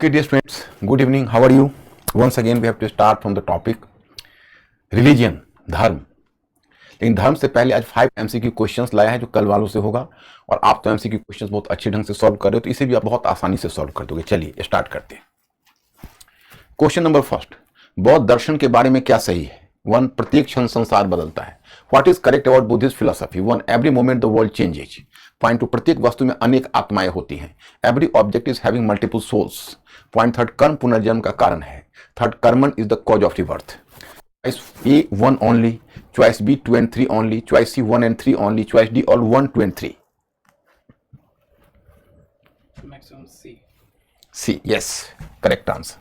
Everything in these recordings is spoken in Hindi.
Okay, dear students, good evening. How are you? Once again, we have to start from the topic religion, धर्म. लेकिन धर्म से पहले आज 5 MCQ क्वेश्चंस लाया है जो कल वालों से होगा, और आप तो MCQ क्वेश्चंस बहुत अच्छे ढंग से सॉल्व कर रहे हो, तो इसे भी आप बहुत आसानी से सॉल्व कर दोगे. चलिए स्टार्ट करते हैं. क्वेश्चन नंबर फर्स्ट, बौद्ध दर्शन के बारे में क्या सही है? 1. प्रत्येक क्षण संसार बदलता है. What is correct about Buddhist philosophy? 1. Every moment the world changes. Point 2. प्रत्येक वस्तु में अनेक आत्माएं होती हैं. Every object is having multiple souls. Point 3. कर्म पुनर्जन्म का कारण है. 3. Karman is the cause of rebirth. Choice A 1 only, choice B 2 and 3 only, choice C 1 and 3 only, choice D all 1, 2 and 3. Maximum C. C, yes, correct answer.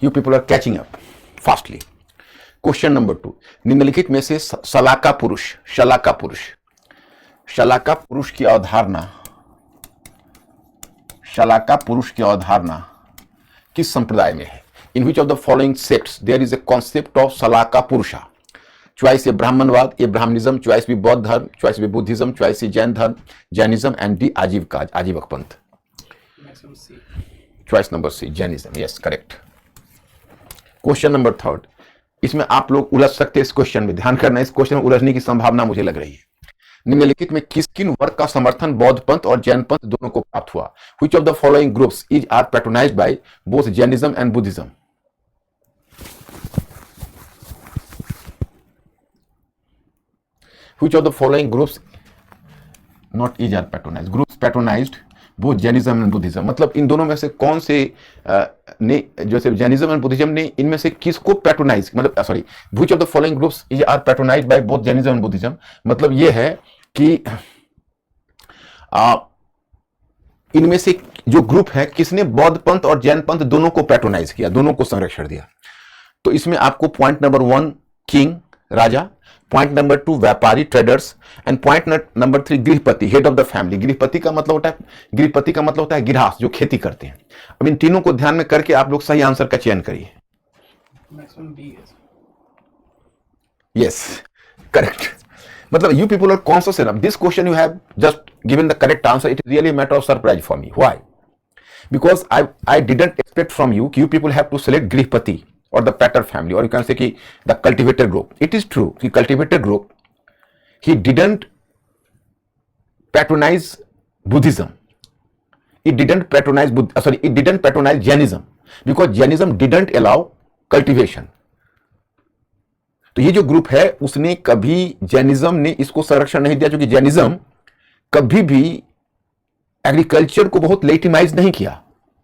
You people are catching up fastly. Question number 2. निम्नलिखित में से शलाका पुरुष की अवधारणा किस संप्रदाय में है? In which of the following sects there is a concept of Salaka Purusha? Choice A ब्राह्मणवाद, A ब्राह्मणिज्म, choice B बौद्ध धर्म, choice B Buddhism, choice C Jain धर्म, जैनिज्म, and D आजीवक पंथ. Maximum C. Choice number C Jainism. Yes, correct. Question number 3. इसमें आप लोग उलझ सकते हैं. इस क्वेश्चन में ध्यान करना, इस क्वेश्चन में उलझने की संभावना मुझे लग रही है. निम्नलिखित में किन वर्ग का समर्थन बौद्ध पंथ और जैन पंथ दोनों को प्राप्त हुआ? Which of the following groups are patronized by both Jainism and Buddhism? Which of the following groups not each are patronized? Groups patronized both Jainism and Buddhism. मतलब इन दोनों में से कौन से ने, जैसे जैनिज्म एंड बुद्धिज्म ने, इनमें से किसको पैट्रोनाइज, मतलब sorry, which of the following groups are patronized by both Jainism and Buddhism? मतलब ये है कि इनमें से जो ग्रुप है किसने बौद्ध पंथ और जैन पंथ दोनों को पैट्रोनाइज किया, दोनों को संरक्षण दिया. तो इसमें आपको पॉइंट नंबर 1 किंग राजा, पॉइंट नंबर 2 व्यापारी ट्रेडर्स, एंड पॉइंट नंबर 3 गृहपति हेड ऑफ द फैमिली. गृहपति का मतलब होता है गृहस्थ जो खेती करते हैं. अब इन तीनों को ध्यान में करके आप लोग सही आंसर का चयन करिए. Maximum D is. Yes, correct. मतलब you people are conscious enough. This question you have just given the correct answer. It is really a matter of surprise for me. Why? Because I didn't expect from you कि you people have to select गृहपति or the patter family, or you can say कि the cultivator group. It is true कि cultivator group he didn't patronize Buddhism. It didn't patronize Jainism because Jainism didn't allow cultivation. तो ये जो ग्रुप है उसने कभी जैनिज्म ने इसको संरक्षण नहीं दिया, क्योंकि जैनिज्म कभी भी एग्रीकल्चर को बहुत लेजिटिमाइज नहीं किया.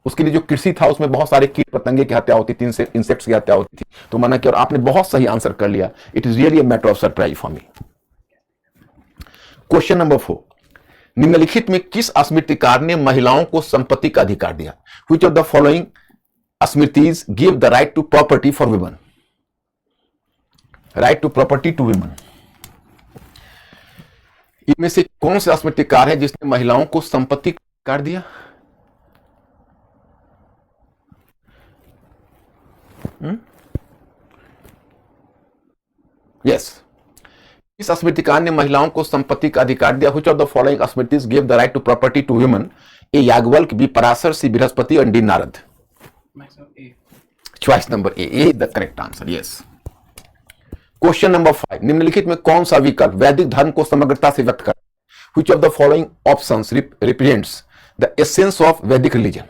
उसके लिए जो कृषि था उसमें बहुत सारे कीट पतंगे की हत्या होती थी, इंसेक्ट्स की हत्या होती थी, तो माना कि और आपने बहुत सही आंसर कर लिया. It is really a matter of surprise for me. Question number 4. निम्नलिखित में किस स्मृतिकार ने महिलाओं को संपत्ति का अधिकार दिया? Which of the following smritis give the right to property for women? Right to property to women. इनमें से कौन सा स्मृतिकार है जिसने महिलाओं को संपत्ति का अधिकार दिया? यस, इस स्मृतिकार ने महिलाओं को संपत्ति का अधिकार दिया. Which of the following smritis give the right to property to women? A Yajnavalkya, B Parashar, C Brihaspati, और D Narad. Maximum A. Choice number A is the correct answer. Yes. Question number 5. निम्नलिखित में कौन सा विकल्प वैदिक धर्म को समग्रता से व्यक्त करता है? Which of the following options represents the essence of Vedic religion?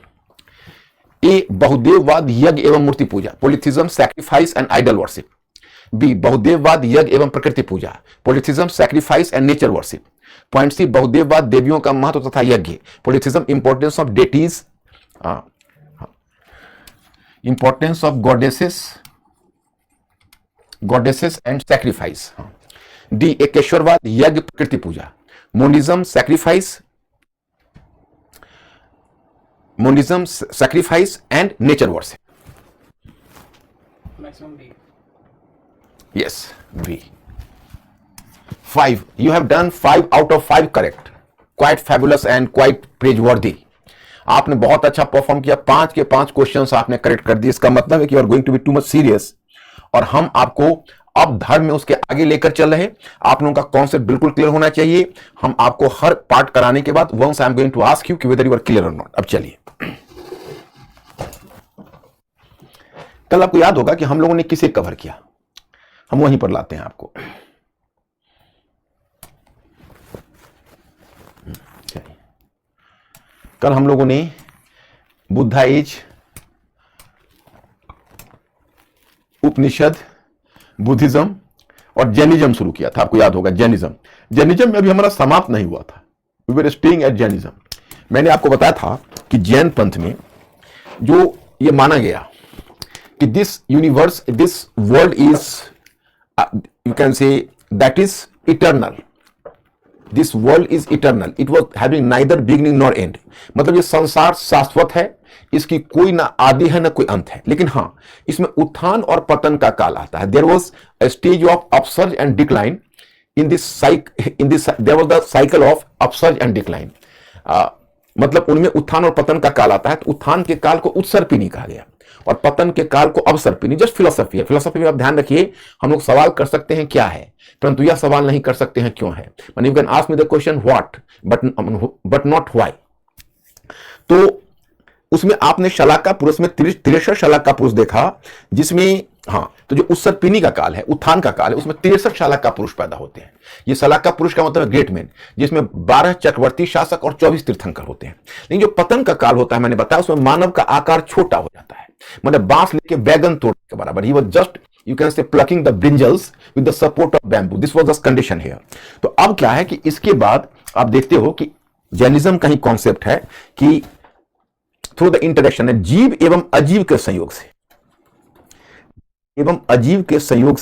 A बहुदेववाद, यज्ञ एवं मूर्ति पूजा, polytheism, sacrifice and idol worship. B बहुदेववाद, यज्ञ एवं प्रकृति पूजा, polytheism, sacrifice and nature worship. Point C बहुदेववाद देवियों का महत्व तथा यज्ञ, polytheism importance of deities, importance of goddesses and sacrifice. D एकेश्वरवाद, यज्ञ प्रकृति पूजा, monism, sacrifice and nature worship. Maximum D. Yes, B. 5. You have done 5 out of 5 correct. Quite fabulous and quite praiseworthy. आपने बहुत अच्छा परफॉर्म किया. 5 के 5 क्वेश्चंस आपने करेक्ट कर दिए. इसका मतलब है कि you are going to be too much serious, और हम आपको अब धर्म में उसके आगे लेकर चल रहे. आप लोगों का कॉन्सेप्ट बिल्कुल क्लियर होना चाहिए. हम आपको हर पार्ट कराने के बाद once I am going to ask you कि वेदर यू आर क्लियर और नॉट. अब चलिए कल आपको याद होगा कि हम लोगों ने किसे कवर किया, हम वहीं पर लाते हैं आपको। कल हम लोगों ने बुद्धा एज, उपनिषद, बुद्धिज्म और जैनिज्म शुरू किया था। आपको याद होगा जैनिज्म में अभी हमारा समाप्त नहीं हुआ था, we were staying at Jainism. मैंने आपको बताया था कि जैन पंथ में जो ये माना गया कि this universe, this world is, you can say that is eternal, this world is eternal, it was having neither beginning nor and. मतलब ये संसार शाश्वत है, इसकी कोई ना आदि है ना कोई अंत है, लेकिन हाँ इसमें उत्थान और पतन का काल आता है। There was a stage of upsurge and decline in this there was the cycle of upsurge and decline. मतलब उनमें उत्थान और पतन का काल आता है। तो उत्थान के काल को उत्सर्पिणी कहा गया और पतन के काल को अवसर्पिणी। जस्ट फिलोसफी है, फिलोसफी में आप ध्यान रखिए, हम लोग सवाल कर सकते हैं क्या है, परंतु यह सवाल नहीं कर सकते हैं क्यों है। You can ask me the question what but not why. तो उसमें आपने शलाका पुरुष में 63 शलाका पुरुष देखा, जिसमें हाँ तो जो उत्सर्पिणी का काल है, उत्थान का काल है, उसमें 63 शलाका पुरुष पैदा होते हैं। ये शलाका पुरुष का मतलब है ग्रेट मैन, जिसमें 12 चक्रवर्ती शासक और 24 तीर्थंकर होते हैं। लेकिन जो पतन का काल होता है, मैंने बताया उसमें मानव का आकार छोटा हो जाता है, मतलब बांस लेके बैगन तोड़ने के बराबर। He was just, you can से, plucking the brinjals with the support of bamboo. This was the condition here. तो अब क्या है कि इसके बाद आप देखते हो कि जैनिज्म का ही कॉन्सेप्ट है कि थ्रू द इंटरेक्शन है जीव एवं अजीव के संयोग से, एवं अजीव के संयोग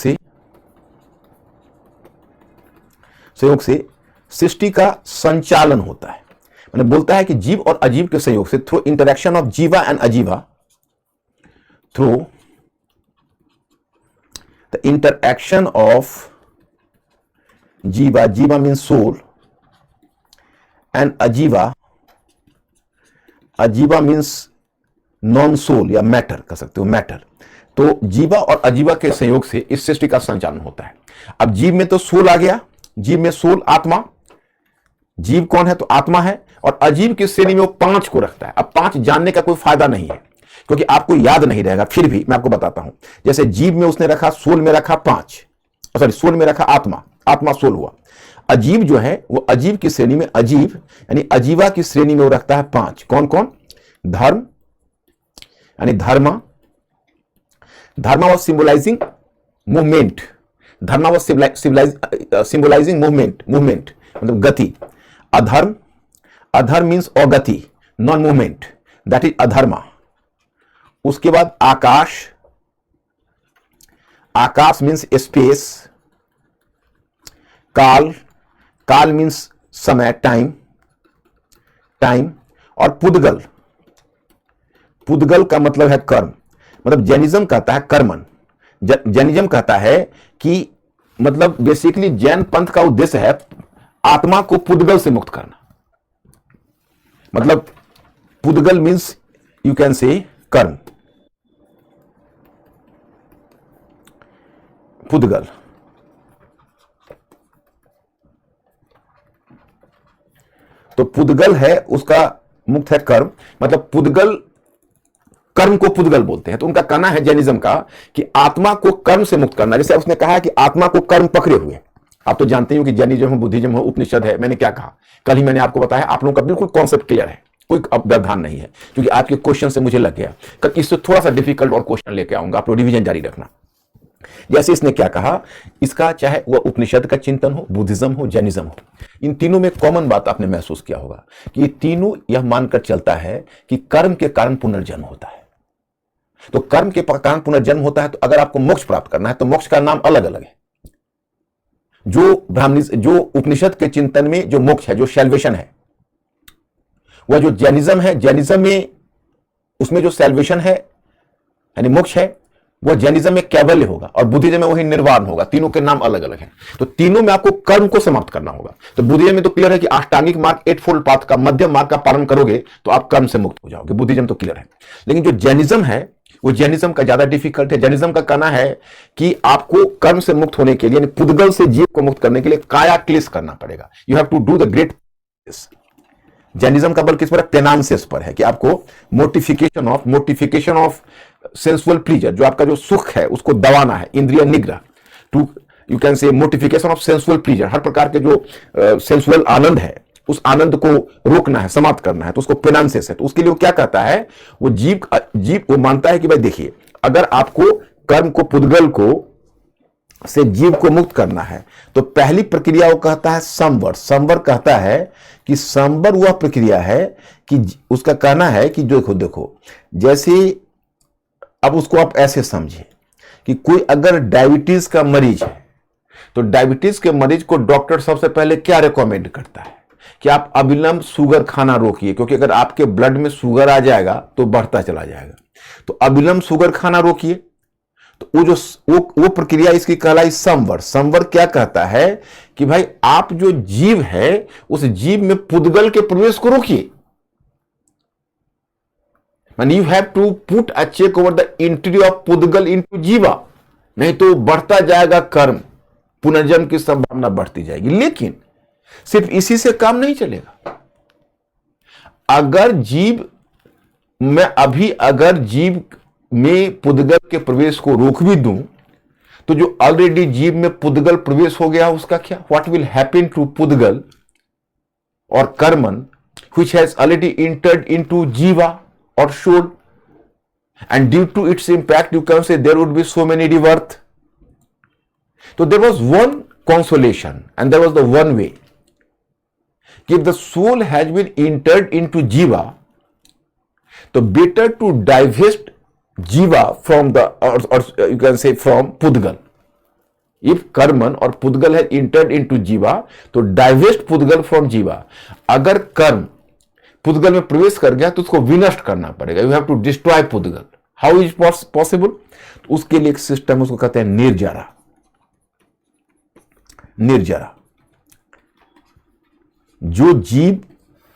से सृष्टि का संचालन होता है। मैंने बोलता है कि जीव और अजीव के संयोग से, through interaction of jiva and ajiva, through the interaction of jiva, jiva means soul, and ajiva, ajiva means non soul या मैटर कह सकते हो, मैटर। तो जीवा और अजीवा के संयोग से इस सृष्टि का संचालन होता है। अब जीव में तो सोल आ गया, जीव में सोल, आत्मा। जीव कौन है? तो आत्मा है। और अजीव की श्रेणी में वो 5 को रखता है। अब 5 जानने का कोई फायदा नहीं है, क्योंकि आपको याद नहीं रहेगा। फिर भी मैं आपको बताता हूं, जैसे जीव में उसने रखा, सोल में रखा 5, सॉरी सोल में रखा आत्मा, आत्मा सोल हुआ। अजीव जो है वो अजीव की श्रेणी में, अजीव यानी अजीवा की श्रेणी में वो रखता है 5। कौन कौन? धर्म यानी dharma, dharma was symbolizing movement, dharma was symbolizing movement मतलब गति। अधर्म, adharma means agati, non movement, that is adharma. उसके बाद आकाश, आकाश मीन्स स्पेस। काल, काल मीन्स समय, टाइम, टाइम। और पुद्गल, पुद्गल का मतलब है कर्म। मतलब जैनिज्म कहता है कर्मन, जैनिज्म कहता है कि मतलब बेसिकली जैन पंथ का उद्देश्य है आत्मा को पुद्गल से मुक्त करना। मतलब पुद्गल मीन्स यू कैन से कर्म, पुद्गल। तो पुद्गल है, उसका मुक्त है कर्म, मतलब पुद्गल, कर्म को पुद्गल बोलते हैं। तो उनका कहना है जैनिज्म का कि आत्मा को कर्म से मुक्त करना। जैसे उसने कहा कि आत्मा को कर्म पकड़े हुए। आप तो जानते हो कि जैनिज्म हो, बुद्धिज्म हो, उपनिषद है। मैंने क्या कहा कल ही, मैंने आपको बताया। आप लोगों का बिल्कुल कॉन्सेप्ट क्लियर है, कोई व्यवधान नहीं है, क्योंकि आपके क्वेश्चन से मुझे लग गया। कल इससे थोड़ा सा डिफिकल्ट और क्वेश्चन लेके आऊंगा, आप लोग रिविजन जारी रखना। जैसे इसने क्या कहा, इसका चाहे वह उपनिषद का चिंतन हो, बुद्धिज्म हो, जैनिज्म हो, इन तीनों में कॉमन बात आपने महसूस किया होगा कि ये तीनों यह मानकर चलता है कि कर्म के कारण पुनर्जन्म होता है। तो कर्म के कारण पुनर्जन्म होता है। तो अगर आपको मोक्ष प्राप्त करना है तो मोक्ष का नाम अलग अलग है। जो उपनिषद के चिंतन में जो मोक्ष है, जो सैल्वेशन है, वह जो जैनिज्म है, जैनिज्म में उसमें जो सैल्वेशन है यानी मोक्ष है, वह जैनिज्म में कैवल्य होगा और बुद्धिज्म में वही निर्वाण होगा। तीनों के नाम अलग अलग हैं। तो तीनों में आपको कर्म को समाप्त करना होगा। तो बुद्धिज्म में तो क्लियर है कि अष्टांगिक मार्ग, 8 फोल्ड पाथ का, मध्यम मार्ग का पालन करोगे तो आप कर्म से मुक्त हो जाओगे। बुद्धिज्म तो क्लियर है। लेकिन जो जैनिज्म है वो जैनिज्म का ज्यादा डिफिकल्ट है। जैनिज्म का कहना है कि आपको कर्म से मुक्त होने के लिए, यानी पुद्गल से जीव को मुक्त करने के लिए काया क्लेश करना पड़ेगा। You have to do the great. Jainism का बल किस पर है? पेनांसेस पर है, कि आपको मोर्टिफिकेशन ऑफ सेंसुअल प्लीजर, जो आपका जो सुख है उसको दबाना है, इंद्रिय निग्रह, to you can say mortification of sensual pleasure, हर प्रकार के जो सेंसुअल आनंद है उस आनंद को रोकना है, समाप्त करना है, तो उसको पेनांसेस है। तो उसके लिए वो क्या कहता है, वो जीव वो मानता है कि भाई देखिए, अगर आपको कर्म को, पुद्गल को से जीव को मुक्त करना है तो पहली प्रक्रिया वो कहता है संवर। संवर कहता है कि संवर वह प्रक्रिया है कि उसका कहना है कि जो देखो जैसे, अब उसको आप ऐसे समझिए कि कोई अगर डायबिटीज का मरीज है तो डायबिटीज के मरीज को डॉक्टर सबसे पहले क्या रिकमेंड करता है कि आप अविलंब शुगर खाना रोकिए, क्योंकि अगर आपके ब्लड में शुगर आ जाएगा तो बढ़ता चला जाएगा, तो अविलंब शुगर खाना रोकिए। तो वो प्रक्रिया इसकी कहलाई संवर। संवर क्या कहता है कि भाई आप जो जीव है उस जीव में पुद्गल के प्रवेश को रोकिए, you have to put a check over the entry of pudgal into jiva, नहीं तो बढ़ता जाएगा कर्म, पुनर्जन्म की संभावना बढ़ती जाएगी। लेकिन सिर्फ इसी से काम नहीं चलेगा। अगर जीव में पुद्गल के प्रवेश को रोक भी दूं तो जो ऑलरेडी जीव में पुद्गल प्रवेश हो गया उसका क्या, व्हाट विल हैपन टू पुद्गल और Karman which has already entered into jiva or soul, and due to its impact you can say there would be so many rebirth. So there was one consolation and there was the one way. If the soul has been entered into jiva, so better to divest jiva from the or you can say from pudgal. If karman or pudgal has entered into jiva, तो divest pudgal from jiva. अगर कर्म पुद्गल में प्रवेश कर गया तो उसको विनष्ट करना पड़ेगा, you have to destroy pudgal. How is possible? उसके लिए एक सिस्टम, उसको कहते हैं निर्जरा। निर्जरा, जो जीव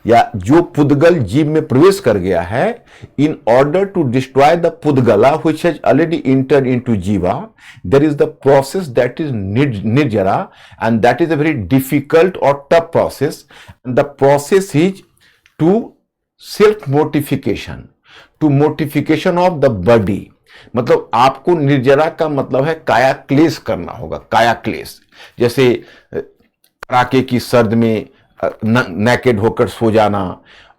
या जो पुद्गल जीव में प्रवेश कर गया है, in order to destroy the pudgala which has already entered into jiva, there is the process that is nirjara, and that is a very difficult और tough process. The process is to self mortification, to mortification of the body. मतलब आपको निर्जरा का मतलब है काया क्लेश करना होगा, काया क्लेश। जैसे कड़ाके की सर्द में नेकेड होकर सो जाना,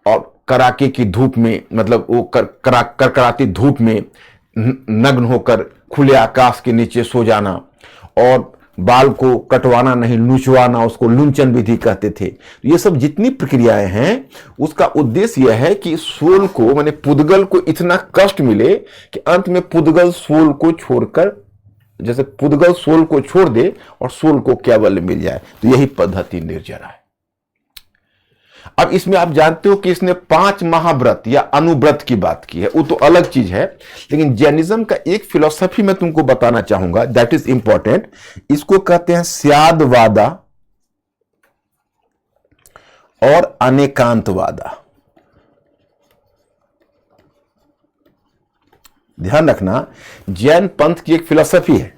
और कड़ाके की धूप में, मतलब वो करकराती धूप में नग्न होकर खुले आकाश के नीचे सो जाना, और बाल को कटवाना नहीं, लुचवाना, उसको लुंचन विधि कहते थे। ये सब जितनी प्रक्रियाएं हैं उसका उद्देश्य यह है कि सोल को, माने पुद्गल को इतना कष्ट मिले कि अंत में पुद्गल सोल को छोड़कर, जैसे पुद्गल सोल को छोड़ दे और सोल को केवल मिल जाए। तो यही पद्धति निर्जरा है। अब इसमें आप जानते हो कि इसने 5 महाव्रत या अनुव्रत की बात की है, वो तो अलग चीज है। लेकिन जैनिज्म का एक फिलॉसफी मैं तुमको बताना चाहूंगा, दैट इज इंपॉर्टेंट। इसको कहते हैं स्यादवादा और अनेकांतवादा। ध्यान रखना, जैन पंथ की एक फिलॉसफी है,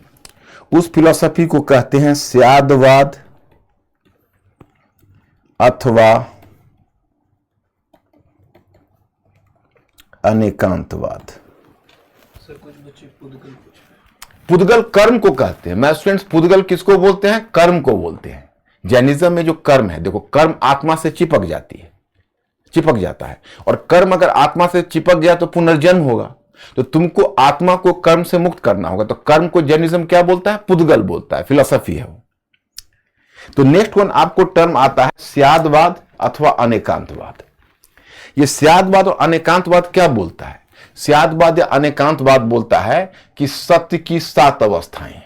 उस फिलॉसफी को कहते हैं स्यादवाद अथवा अनेकांतवाद। पुद्गल कर्म को कहते हैं। मैं स्टूडेंट्स, पुद्गल किसको बोलते हैं? कर्म को बोलते हैं। जैनिज्म में जो कर्म है, देखो कर्म आत्मा से चिपक जाती है, चिपक जाता है, और कर्म अगर आत्मा से चिपक गया तो पुनर्जन्म होगा। तो तुमको आत्मा को कर्म से मुक्त करना होगा, तो कर्म को जैनिज्म क्या बोलता है? पुद्गल बोलता है, फिलॉसफी है वो। तो नेक्स्ट वन आपको टर्म आता है स्यादवाद अथवा अनेकांतवाद। ये स्यादवाद और अनेकांतवाद क्या बोलता है? स्यादवाद या अनेकांतवाद बोलता है कि सत्य की 7 अवस्थाएं,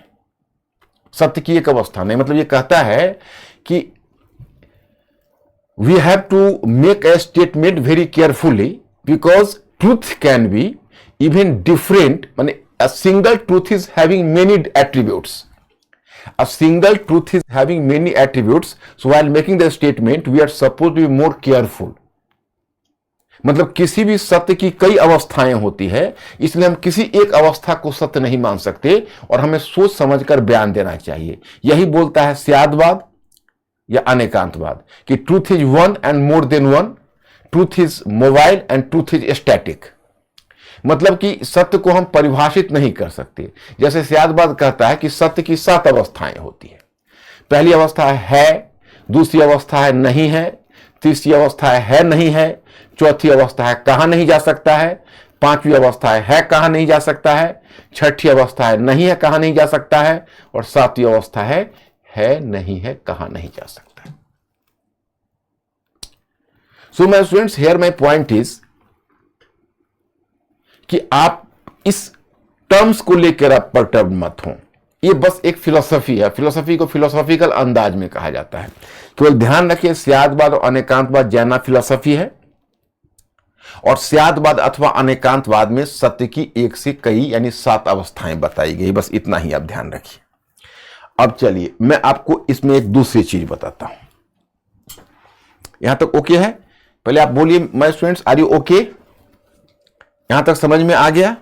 सत्य की एक अवस्था नहीं। मतलब ये कहता है कि we have to make a statement very carefully, because truth can be even different, माने a single truth is having many attributes. A single truth is having many attributes. So while making the statement, we are supposed to be more careful. मतलब किसी भी सत्य की कई अवस्थाएं होती है, इसलिए हम किसी एक अवस्था को सत्य नहीं मान सकते और हमें सोच समझकर बयान देना चाहिए। यही बोलता है स्यादवाद या अनेकांतवाद कि truth is one and more than one, truth is mobile and truth is static. मतलब कि सत्य को हम परिभाषित नहीं कर सकते। जैसे सियादबाद कहता है कि सत्य की 7 अवस्थाएं होती है। पहली अवस्था है, दूसरी अवस्था है नहीं है, तीसरी अवस्था है नहीं है, चौथी अवस्था है कहा नहीं जा सकता है, पांचवी अवस्था है कहा नहीं जा सकता है, छठी अवस्था है नहीं है कहा नहीं जा सकता है, और सातवीं अवस्था है नहीं है कहा नहीं जा सकता है। So my students, here my point is कि आप इस टर्म्स को लेकर आप परटर्ब मत हो। ये बस एक फिलोसफी है, फिलोसफी को फिलोसॉफिकल अंदाज में कहा जाता है। केवल ध्यान रखिए, सियादवाद और अनेकांतवाद जैना फिलोसफी है, और सियादवाद अथवा अनेकांतवाद में सत्य की एक से कई यानी 7 अवस्थाएं बताई गई। बस इतना ही आप ध्यान रखिए। अब चलिए मैं आपको इसमें एक दूसरी चीज बताता हूं। यहां तक ओके है? पहले आप बोलिए my students, are you okay? यहां तक समझ में आ गया?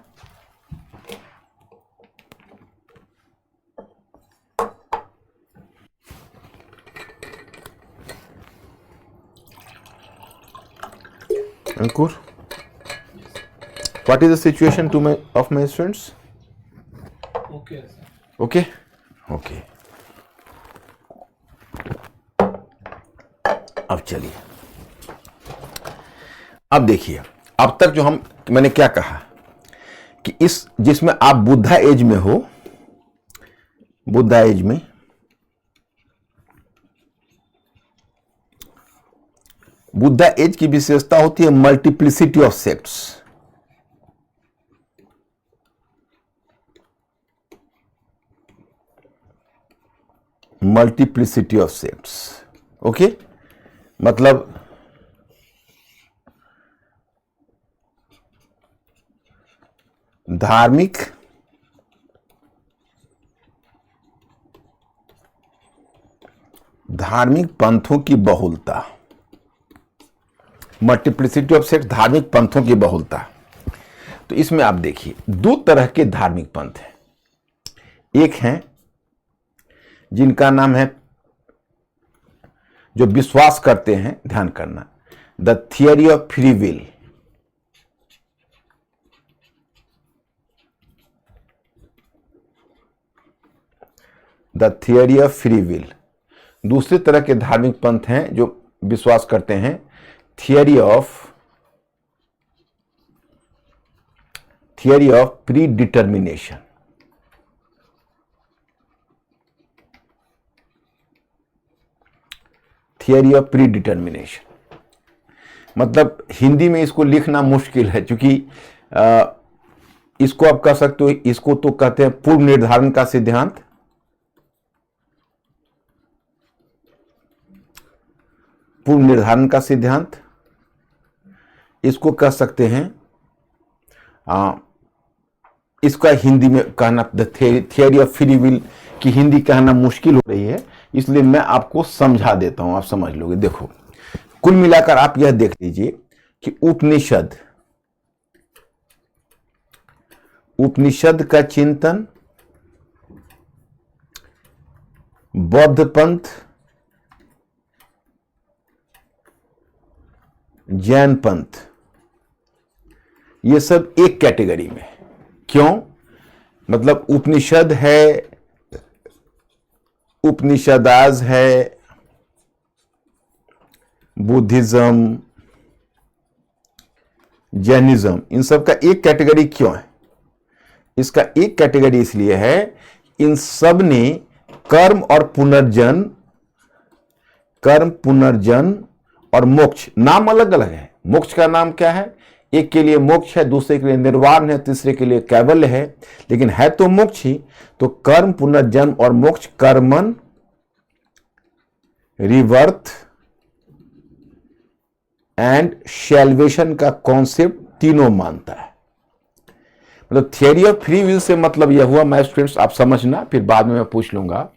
Ankur, what is the situation of my students? Okay, sir. Okay? Okay. अब चलिए, अब देखिए, अब तक जो मैंने क्या कहा कि इस जिसमें आप बुद्धा एज में हो, बुद्धा एज में बुद्धा एज की विशेषता होती है multiplicity of sects. Multiplicity of sects, okay? मतलब धार्मिक पंथों की बहुलता, मल्टीप्लिसिटी ऑफ सेक्ट, धार्मिक पंथों की बहुलता। तो इसमें आप देखिए 2 तरह के धार्मिक पंथ हैं। एक हैं जिनका नाम है, जो विश्वास करते हैं, ध्यान करना, the theory of free will. The theory of free will. दूसरी तरह के धार्मिक पंथ हैं जो विश्वास करते हैं theory of pre determination. Theory of pre determination मतलब हिंदी में इसको लिखना मुश्किल है, क्योंकि इसको आप कह सकते हो, इसको तो कहते हैं पूर्व निर्धारण का सिद्धांत, पूर्व निर्धारण का सिद्धांत। इसको कह सकते हैं, इसका हिंदी में कहना, थियरी ऑफ फ्री विल की हिंदी कहना मुश्किल हो रही है, इसलिए मैं आपको समझा देता हूं, आप समझ लोगे। देखो, कुल मिलाकर आप यह देख लीजिए कि उपनिषद का चिंतन, बौद्ध पंथ, जैन पंथ, ये सब एक कैटेगरी में। क्यों? मतलब उपनिषद है, उपनिषदाज है, बुद्धिज्म, जैनिज्म, इन सब का एक कैटेगरी क्यों है? इसका एक कैटेगरी इसलिए है, इन सब ने कर्म और पुनर्जन्म और मोक्ष, नाम अलग अलग है। मोक्ष का नाम क्या है? एक के लिए मोक्ष है, दूसरे के लिए निर्वाण है, तीसरे के लिए कैवल्य है, लेकिन है तो मोक्ष ही। तो कर्म, पुनर्जन्म और मोक्ष, कर्मन, रिवर्थ एंड सैल्वेशन का कॉन्सेप्ट तीनों मानता है। मतलब theory of free will say मतलब यह हुआ, माय स्टूडेंट्स आप समझना, फिर बाद में मैं पूछ लूंगा।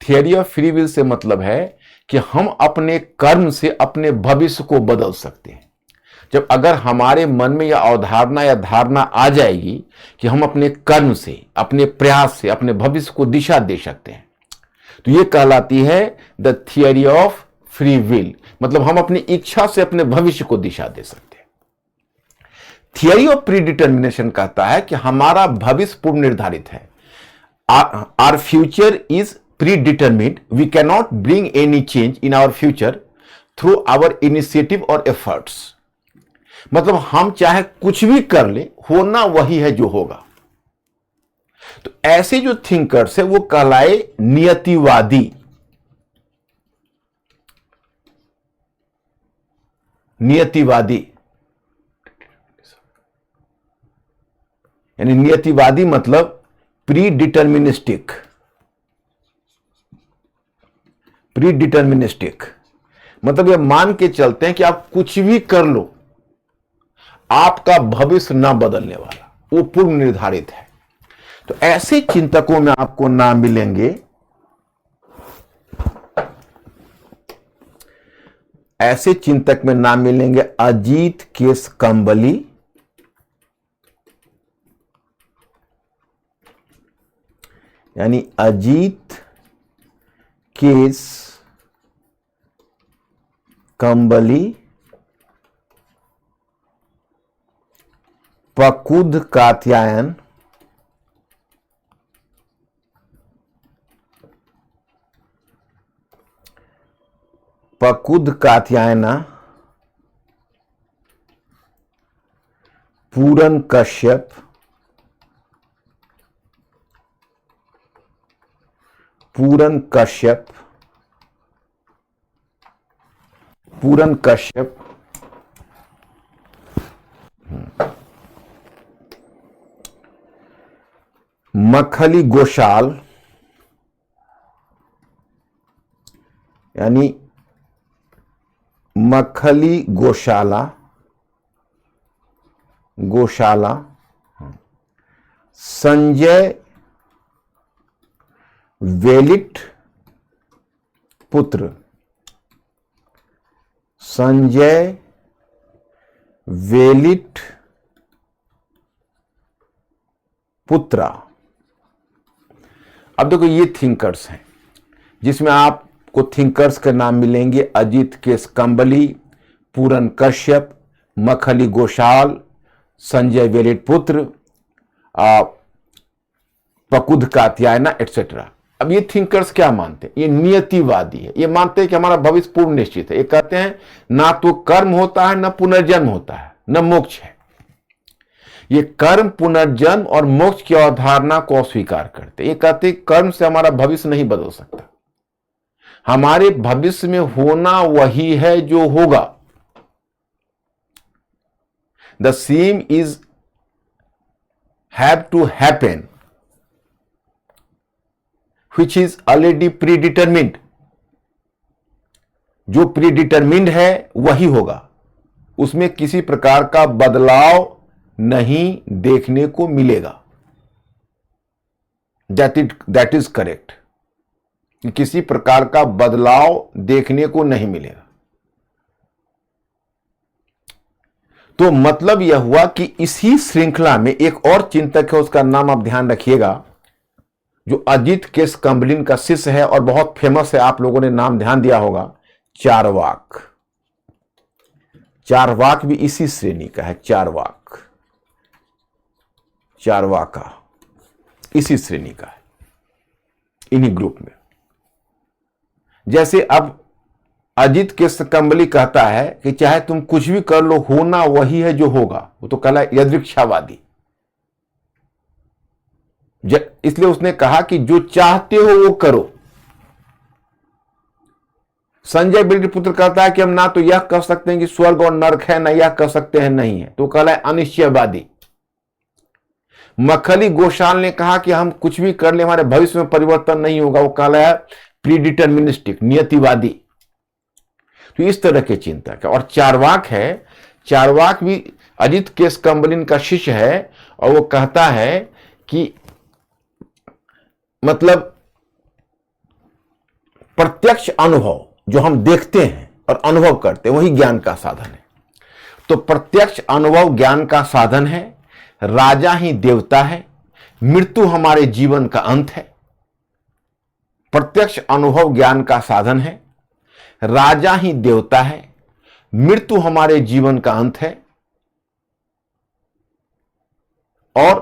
Theory of free will say मतलब है कि हम अपने कर्म से अपने भविष्य को बदल सकते हैं। जब अगर हमारे मन में यह अवधारणा या धारणा आ जाएगी कि हम अपने कर्म से, अपने प्रयास से अपने भविष्य को दिशा दे सकते हैं, तो यह कहलाती है the theory of free will. मतलब हम अपनी इच्छा से अपने भविष्य को दिशा दे सकते हैं। थियरी ऑफ प्री डिटर्मिनेशन कहता है कि हमारा भविष्य पूर्व निर्धारित है। Our future is predetermined, we can not bring any change in our future through our initiative और एफर्ट्स। मतलब हम चाहे कुछ भी कर ले, होना वही है जो होगा। तो ऐसे जो थिंकर्स है वो कहलाए नियतिवादी। नियतिवादी यानी नियतिवादी मतलब प्री डिटर्मिनिस्टिक। प्री डिटर्मिनिस्टिक मतलब ये मान के चलते हैं कि आप कुछ भी कर लो, आपका भविष्य ना बदलने वाला, वो पूर्व निर्धारित है। तो ऐसे चिंतकों में आपको नाम मिलेंगे, ऐसे चिंतक में नाम मिलेंगे अजीत केशकंबली, यानी अजीत केशकंबली, पकुद कात्यायन, पकुद कात्यायना, पूरन कश्यप, पूरन कश्यप, पूरन कश्यप, मखली गोशाल, यानी मखली गोशाला, गोशाला, संजय वेलिट पुत्र, संजय वेलिट पुत्रा। अब देखो ये थिंकर्स हैं जिसमें आपको थिंकर्स के नाम मिलेंगे अजीत केशकंबली, पूरन कश्यप, मखली गोशाल, संजय वेलिट पुत्र, पकुद कात्यायना एटसेट्रा। अब ये थिंकर्स क्या मानते हैं? ये नियतिवादी है। ये मानते हैं कि हमारा भविष्य पूर्व निश्चित है। ये कहते हैं ना तो कर्म होता है, ना पुनर्जन्म होता है, न मोक्ष है। ये कर्म, पुनर्जन्म और मोक्ष की अवधारणा को अस्वीकार करते। ये कहते हैं कर्म से हमारा भविष्य नहीं बदल सकता, हमारे भविष्य में होना वही है जो होगा। The same is have to happen which is already predetermined। जो प्रीडिटरमिंड है वही होगा, उसमें किसी प्रकार का बदलाव नहीं देखने को मिलेगा। दैट इज करेक्ट, किसी प्रकार का बदलाव देखने को नहीं मिलेगा। तो मतलब यह हुआ कि इसी श्रृंखला में एक और चिंतक है, उसका नाम आप ध्यान रखिएगा, जो अजीत केशकंबली का शिष्य है और बहुत फेमस है, आप लोगों ने नाम ध्यान दिया होगा, चारवाक। चारवाक भी इसी श्रेणी का है। चारवाक, चारवाका इसी श्रेणी का है, इन्हीं ग्रुप में। जैसे अब अजीत केशकंबली कहता है कि चाहे तुम कुछ भी कर लो, होना वही है जो होगा, वो तो कहला यदृच्छावादी। इसलिए उसने कहा कि जो चाहते हो वो करो। संजय वेलिट पुत्र कहता है कि हम ना तो यह कह सकते हैं कि स्वर्ग और नरक है, ना यह कह सकते हैं नहीं है, तो कहला है अनिश्चयवादी। मखली गोशाल ने कहा कि हम कुछ भी कर ले, हमारे भविष्य में परिवर्तन नहीं होगा, वो कहला है प्रीडिटर्मिनिस्टिक, नियतिवादी। तो इस तरह के चिंतक है। और चारवाक है, चारवाक भी अजीत केशकंबली का शिष्य है, और वो कहता है कि मतलब प्रत्यक्ष अनुभव जो हम देखते हैं और अनुभव करते हैं वही ज्ञान का साधन है। तो प्रत्यक्ष अनुभव ज्ञान का साधन है, राजा ही देवता है, मृत्यु हमारे जीवन का अंत है। प्रत्यक्ष अनुभव ज्ञान का साधन है, राजा ही देवता है, मृत्यु हमारे जीवन का अंत है। और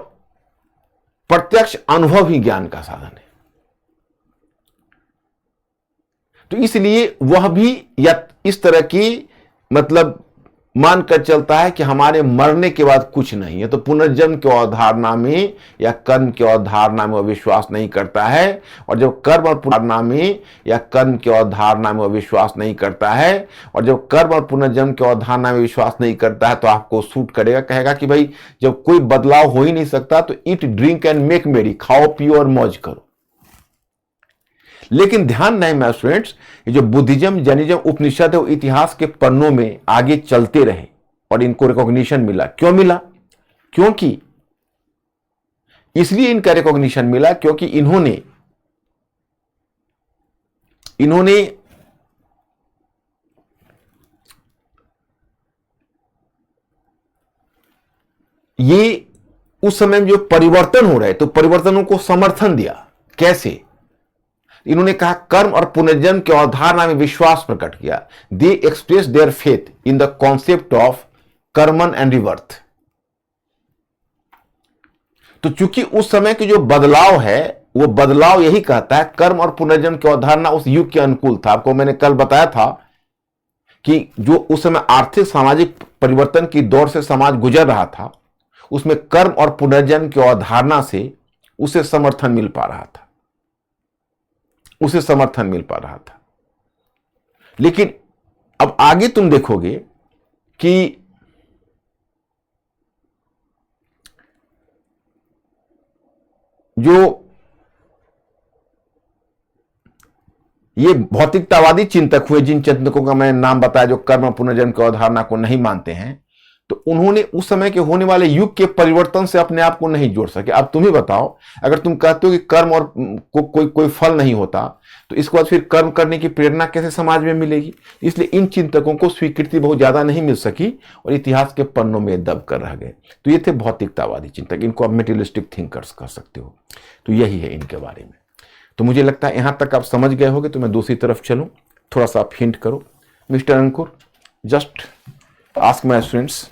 प्रत्यक्ष अनुभव ही ज्ञान का साधन है। तो इसलिए वह भी या इस तरह की मतलब मानकर चलता है कि हमारे मरने के बाद कुछ नहीं है, तो पुनर्जन्म की अवधारणा में या कर्म की अवधारणा में वह विश्वास नहीं करता है। और जब कर्म और पुनर्जन्म में या कर्म की अवधारणा में वह विश्वास नहीं करता है, और जब कर्म और पुनर्जन्म की अवधारणा में विश्वास नहीं करता है, तो आपको सूट करेगा, कहेगा कि भाई जब कोई बदलाव हो ही नहीं सकता तो ईट ड्रिंक एंड मेक मेरी, खाओ पियो और मौज करो। लेकिन ध्यान नहीं मेरे स्टूडेंट्स, ये जो बुद्धिज्म, जैनिज्म, उपनिषद है, वो इतिहास के पन्नों में आगे चलते रहे और इनको रिकॉग्निशन मिला। क्यों मिला? क्योंकि इसलिए इनका रिकॉग्निशन मिला क्योंकि इन्होंने ये उस समय में जो परिवर्तन हो रहे तो परिवर्तनों को समर्थन दिया। कैसे? इन्होंने कहा कर्म और पुनर्जन्म की अवधारणा में विश्वास प्रकट किया। They express their faith in the concept of karman and rebirth. तो चूंकि उस समय की जो बदलाव है वो बदलाव यही कहता है, कर्म और पुनर्जन्म की अवधारणा उस युग के अनुकूल था। आपको मैंने कल बताया था कि जो उस समय आर्थिक सामाजिक परिवर्तन की दौर से समाज गुजर रहा था, उसमें कर्म और पुनर्जन्म की अवधारणा से उसे समर्थन मिल पा रहा था, उसे समर्थन मिल पा रहा था। लेकिन अब आगे तुम देखोगे कि जो ये भौतिकतावादी चिंतक हुए, जिन चिंतकों का मैंने नाम बताया जो कर्म और पुनर्जन्म की अवधारणा को नहीं मानते हैं, तो उन्होंने उस समय के होने वाले युग के परिवर्तन से अपने आप को नहीं जोड़ सके। अब तुम ही बताओ, अगर तुम कहते हो कि कर्म और कोई फल नहीं होता, तो इसके बाद फिर कर्म करने की प्रेरणा कैसे समाज में मिलेगी? इसलिए इन चिंतकों को स्वीकृति बहुत ज्यादा नहीं मिल सकी और इतिहास के पन्नों में दब कर रह गए। तो ये थे भौतिकतावादी चिंतक, इनको आप मेटेरियलिस्टिक थिंकर्स कर सकते हो। तो यही है इनके बारे में। तो मुझे लगता है यहां तक आप समझ गए होगे। तो मैं दूसरी तरफ चलूं, थोड़ा सा आप हिंट करो। Mister Ankur, just ask my students.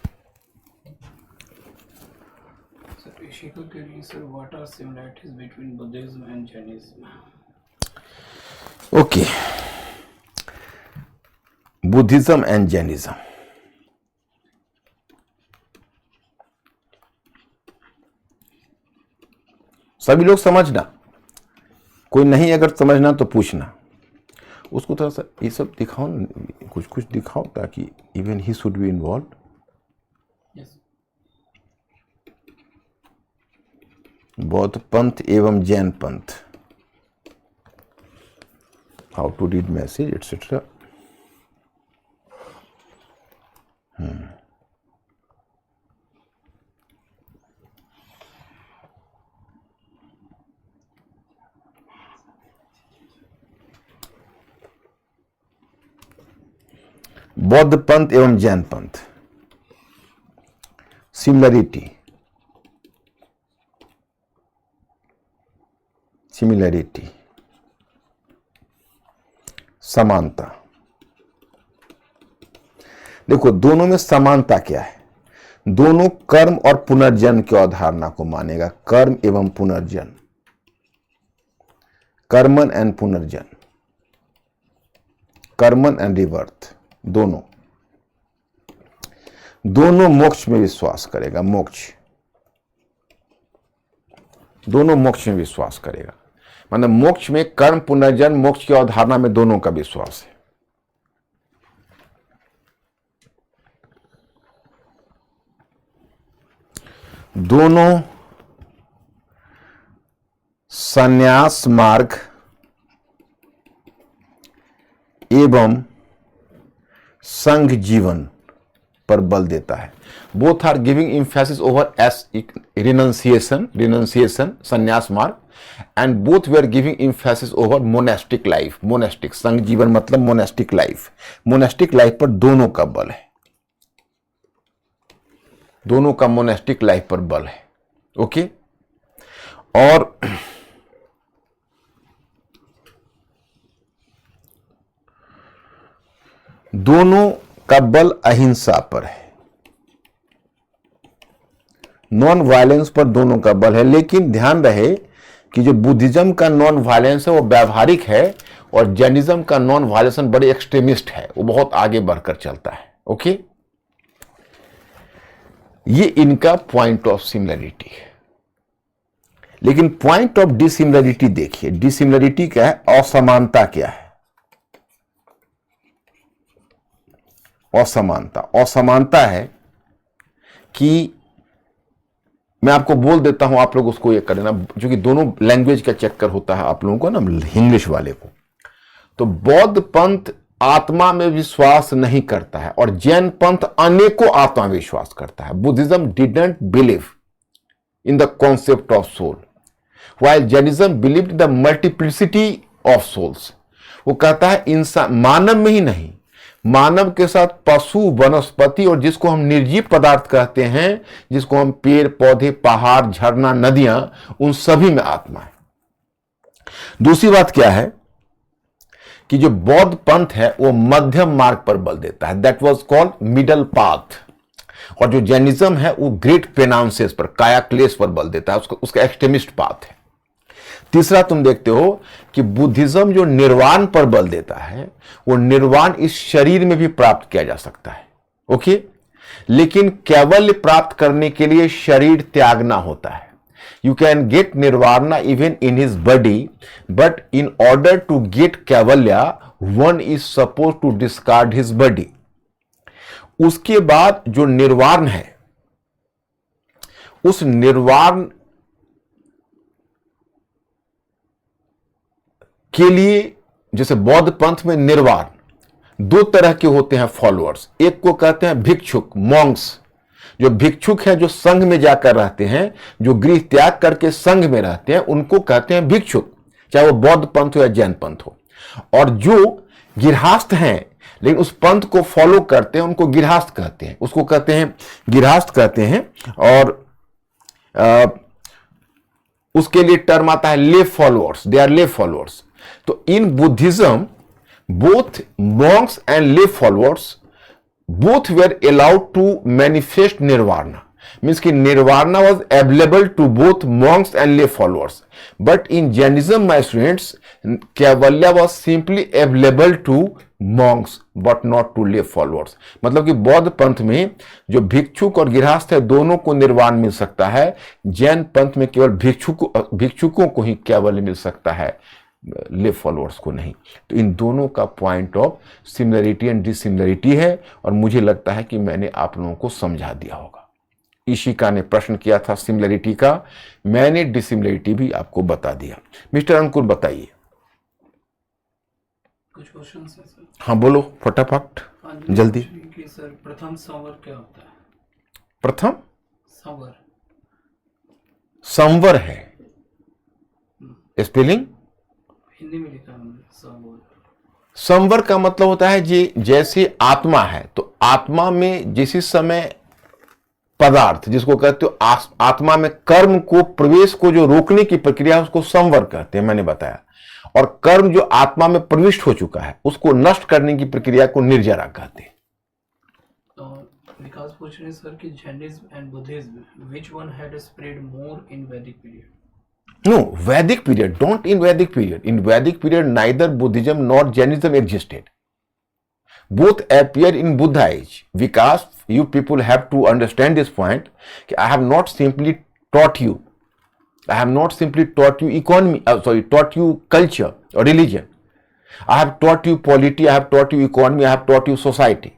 Ishiko, tell me, sir, what are similarities between Buddhism and Jainism? Okay. Buddhism and Jainism. सभी लोग समझना, कोई नहीं अगर समझना तो पूछना। उसको थोड़ा सा ये सब दिखाओ ना, कुछ कुछ दिखाओ ताकि even he should be involve. Yes. बौद्ध पंथ एवं जैन पंथ, how to read message etcetera. बौद्ध पंथ एवं जैन पंथ, सिमिलरिटी, समानता। देखो दोनों में समानता क्या है? दोनों कर्म और पुनर्जन्म की अवधारणा को मानेगा। कर्म एवं पुनर्जन्म, कर्मन एंड पुनर्जन्म, कर्मन एंड रिवर्थ, दोनों मोक्ष में विश्वास करेगा। मोक्ष, दोनों मोक्ष में विश्वास करेगा। मतलब मोक्ष में कर्म पुनर्जन्म मोक्ष की अवधारणा में दोनों का विश्वास है। दोनों संन्यास मार्ग एवं संघ जीवन पर बल देता है। Both are giving emphasis over as renunciation, संन्यास मार्ग, and both they are giving emphasis over monastic life. Monastic, संघ जीवन मतलब मोनेस्टिक लाइफ। मोनेस्टिक लाइफ पर दोनों का बल है, दोनों का मोनेस्टिक लाइफ पर बल है। ओके। और दोनों का बल अहिंसा पर है। नॉन वायलेंस पर दोनों का बल है, लेकिन ध्यान रहे कि जो बुद्धिज्म का नॉन वायलेंस है वो व्यावहारिक है और जैनिज्म का नॉन वायलेंस बड़े एक्सट्रीमिस्ट है, वो बहुत आगे बढ़कर चलता है। ओके, ये इनका पॉइंट ऑफ सिमिलरिटी है। लेकिन पॉइंट ऑफ डिसिमिलरिटी देखिए, डिसिमिलरिटी क्या है, असमानता क्या है। असमानता है कि मैं आपको बोल देता हूं, आप लोग उसको ये कर लेना, क्योंकि दोनों लैंग्वेज का चक्कर होता है आप लोगों को ना, इंग्लिश वाले को। तो बौद्ध पंथ आत्मा में विश्वास नहीं करता है और जैन पंथ अनेकों आत्मा विश्वास करता है। Buddhism didn't believe in the concept of soul, while Jainism believed the multiplicity of souls. वो कहता है इंसान मानव में ही नहीं, मानव के साथ पशु, वनस्पति और जिसको हम निर्जीव पदार्थ कहते हैं, जिसको हम पेड़ पौधे, पहाड़, झरना, नदियां, उन सभी में आत्मा है। दूसरी बात क्या है कि जो बौद्ध पंथ है वो मध्यम मार्ग पर बल देता है, that was called middle path. और जो जैनिज्म है वो ग्रेट पेनांसेस पर, काया क्लेश पर बल देता है, उसका एक्सट्रीमिस्ट पाथ है। तीसरा तुम देखते हो कि बुद्धिज्म जो निर्वाण पर बल देता है, वो निर्वाण इस शरीर में भी प्राप्त किया जा सकता है। ओके, लेकिन कैवल्य प्राप्त करने के लिए शरीर त्यागना होता है। You can get nirvana even in his body, but in order to get kaivalya, one is supposed to discard his body. उसके बाद जो निर्वाण है, उस निर्वाण के लिए, जैसे बौद्ध पंथ में निर्वाण दो तरह के होते हैं फॉलोअर्स। एक को कहते हैं भिक्षुक, मॉन्क्स। जो भिक्षुक हैं, जो संघ में जाकर रहते हैं, जो गृह त्याग करके संघ में रहते हैं, उनको कहते हैं भिक्षुक, चाहे वो बौद्ध पंथ हो या जैन पंथ हो। और जो गृहस्थ हैं लेकिन उस पंथ को फॉलो करते हैं, उनको गृहस्थ कहते हैं, उसको कहते हैं गृहस्थ कहते हैं। और उसके लिए टर्म आता है ले फॉलोअर्स, दे आर ले फॉलोअर्स। तो in Buddhism both Monks and ले followers both were allowed to manifest nirvana, means ki nirvana was available to both monks and lay followers, but in Jainism, my students, kaivalya was simply available to monks but not to lay followers। मतलब कि बौद्ध पंथ में जो भिक्षुक और गृहस्थ है दोनों को निर्वाण मिल सकता है, जैन पंथ में केवल भिक्षुकों को ही कैवल्य मिल सकता है, ले फॉलोअर्स को नहीं। तो इन दोनों का point of similarity and dissimilarity है, और मुझे लगता है कि मैंने आप लोगों को समझा दिया होगा। ईशिका ने प्रश्न किया था सिमिलरिटी का, मैंने डिसिमिलरिटी भी आपको बता दिया। मिस्टर अंकुर बताइए। कुछ क्वेश्चन है सर? हाँ बोलो फटाफट जल्दी। कि सर प्रथम संवर क्या होता है? प्रथम संवर संवर है, स्पेलिंग हिंदी में लिखा है संवर। संवर का मतलब होता है जी, जैसे आत्मा है तो आत्मा में जिस समय पदार्थ, जिसको कहते हो आत्मा में कर्म को प्रवेश को जो रोकने की प्रक्रिया है उसको संवर कहते हैं, मैंने बताया। और कर्म जो आत्मा में प्रविष्ट हो चुका है उसको नष्ट करने की प्रक्रिया को निर्जरा कहते हैं। विकास पूछ रहे सर कि Jainism and Buddhism which one had spread more in Vedic period? No, Vedic period, don't in Vedic period. In Vedic period, neither Buddhism nor Jainism existed. Both appear in Buddha age. Because you people have to understand this point, I have not simply taught you. I have not simply taught you economy, taught you culture or religion. I have taught you polity, I have taught you economy, I have taught you society.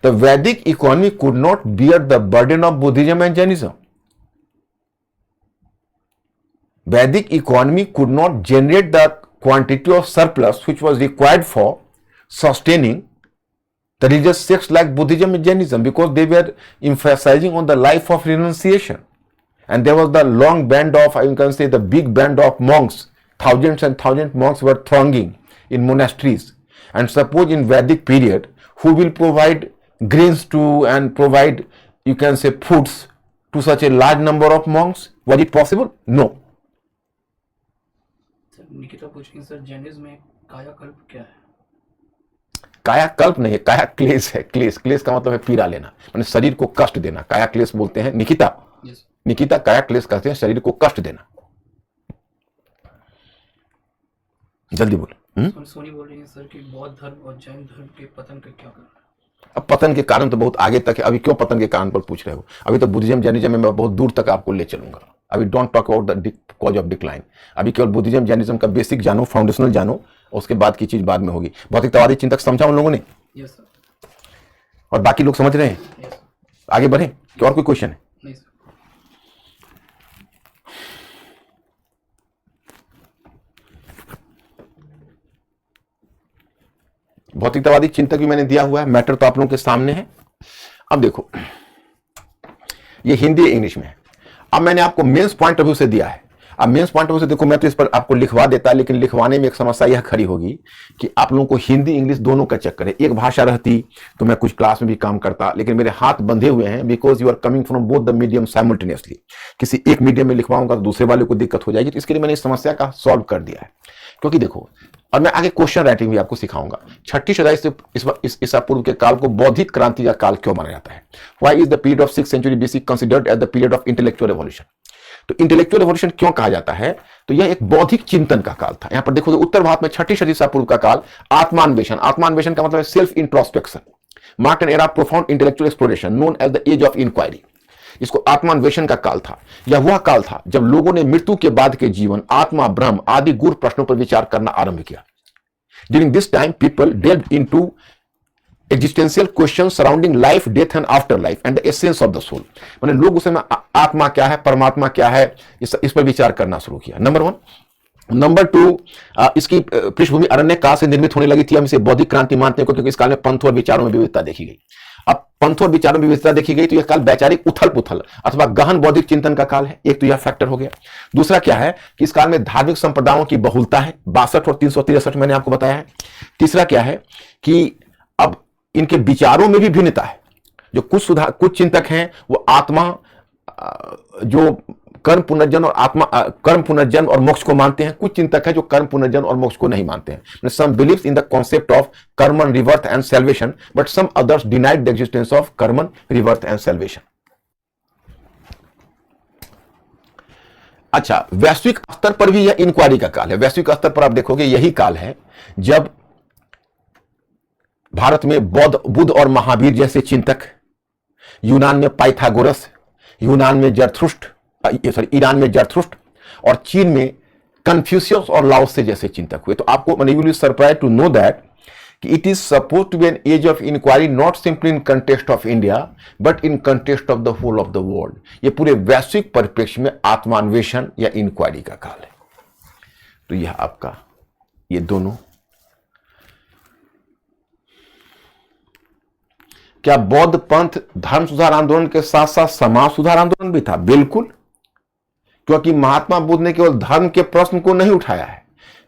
The Vedic economy could not bear the burden of Buddhism and Jainism. Vedic economy could not generate the quantity of surplus which was required for sustaining the religious sects like Buddhism and Jainism, because they were emphasizing on the life of renunciation. And there was the long band of, I can say the big band of monks, thousands and thousands monks were thronging in monasteries. And suppose in Vedic period, who will provide grains to and provide, you can say, foods to such a large number of monks? Was it possible? No. Nikita पूछेंगे सर जैनिज्म में कायाकल्प क्या है? कायाकल्प नहीं है, काया क्लेश है। क्लेश, क्लेश का मतलब है पीड़ा लेना, माने शरीर को कष्ट देना, काया क्लेश बोलते हैं। निकिता Yes. निकिता कैरेक्टलेस कहते हैं शरीर को कष्ट देना। जल्दी बोलो। सोनी बोल रही है सर कि बौद्ध धर्म और जैन धर्म के पतन का क्या कारण है? अब पतन के कारण तो बहुत आगे तक है, अभी क्यों पतन के कारण पर पूछ रहे हो? अभी तो बुद्धिज्म जैनिज्म में मैं बहुत दूर तक आपको ले चलूंगा। अभी don't talk about the cause of decline. अभी केवल बुद्धिज्म जैनिज्म का बेसिक जानो, फाउंडेशनल जानो, और उसके बाद की चीज बाद में होगी। भौतिकतावादी चिंतक समझा उन लोगों ने? Yes sir. और बाकी लोग समझ रहे हैं? Yes sir. आगे बढ़े कि और कोई क्वेश्चन है? नहीं सर। भौतिकतावादी चिंतक भी मैंने दिया हुआ है, मैटर तो आप लोगों के सामने है। अब देखो, ये हिंदी इंग्लिश में है। अब मैंने आपको मेंस पॉइंट ऑफ व्यू से दिया है। अब मेंस पॉइंट ऑफ व्यू से देखो, मैं तो इस पर आपको लिखवा देता, लेकिन लिखवाने में एक समस्या यह खड़ी होगी कि आप लोगों को हिंदी इंग्लिश दोनों का चक्कर है। एक भाषा रहती तो मैं कुछ क्लास में भी काम करता, लेकिन मेरे हाथ बंधे हुए हैं because you are coming from both the medium simultaneously. किसी एक मीडियम में लिखवाऊंगा तो दूसरे वाले को दिक्कत हो जाएगी, तो इसके लिए मैंने इस समस्या का सॉल्व कर दिया है। क्योंकि देखो, और मैं आगे क्वेश्चन राइटिंग भी आपको सिखाऊंगा। छठी सदी से ईसा पूर्व के काल को बौद्धिक क्रांति का काल क्यों माना जाता है? Why is the period of 6th century BC considered as the period of intellectual revolution? तो इंटेलेक्चुअल रेवोल्यूशन क्यों कहा जाता है? तो यह एक बौद्धिक चिंतन का काल था। यहां पर देखो, उत्तर भारत में छठी सदी ईसा पूर्व का काल आत्मान्वेषण, आत्मान्वेषण का मतलब है self introspection, marked an era of profound intellectual exploration known as the age of inquiry. इसको आत्मान्वेषण का काल था। यह वह काल था जब लोगों ने मृत्यु के बाद के जीवन, आत्मा, ब्रह्म आदि गूढ़ प्रश्नों पर विचार करना आरंभ किया। During this time, people delved into existential questions surrounding life, death and afterlife and the essence of the soul। मैंने लोग उस समय आत्मा क्या है, परमात्मा क्या है, इस पर विचार करना शुरू किया। नंबर 1। नंबर 2, इसकी पृष्ठभूमि अरण्य काल से निर्मित होने लगी थी। हम इसे बौद्धिक क्रांति मानते हैं क्योंकि इस काल में पंथ और विचारों में विविधता देखी गई। अब पंथ और विचारों में विविधता देखी गई तो यह काल वैचारिक उथल पुथल अथवा गहन बौद्धिक चिंतन का काल है। एक तो यह फैक्टर हो गया। दूसरा क्या है कि इस काल में धार्मिक संप्रदायों की बहुलता है, 62 और 363 मैंने आपको बताया है। तीसरा क्या है कि अब इनके विचारों में भी भिन्नता है। जो कुछ चिंतक हैं वो आत्मा, जो कर्म पुनर्जन्म और कर्म पुनर्जन्म और मोक्ष को मानते हैं। कुछ चिंतक है जो कर्म पुनर्जन्म और मोक्ष को नहीं मानते हैं। Some believes in the concept of karman rebirth and salvation but some others denied the existence of karman rebirth and salvation. अच्छा, वैश्विक स्तर पर भी यह इंक्वायरी का काल है। वैश्विक स्तर पर आप देखोगे यही काल है जब भारत में बुद्ध और महावीर जैसे चिंतक, यूनान में पाइथागोरस, यूनान में ईरान में जरथुष्ट और चीन में कन्फ्यूशियस और लाओसे जैसे चिंतक हुए। तो आपको you will be surprised to know that कि it is suppose to be an age of inquiry not simply in context of India but in context of the whole of the world. ये पूरे वैश्विक परिप्रेक्ष्य में आत्मान्वेषण या इंक्वायरी का काल है। तो यह आपका ये दोनों। क्या बौद्ध पंथ धर्म सुधार आंदोलन के साथ साथ समाज सुधार आंदोलन भी था? बिल्कुल, क्योंकि महात्मा बुद्ध ने केवल धर्म के प्रश्न को नहीं उठाया है।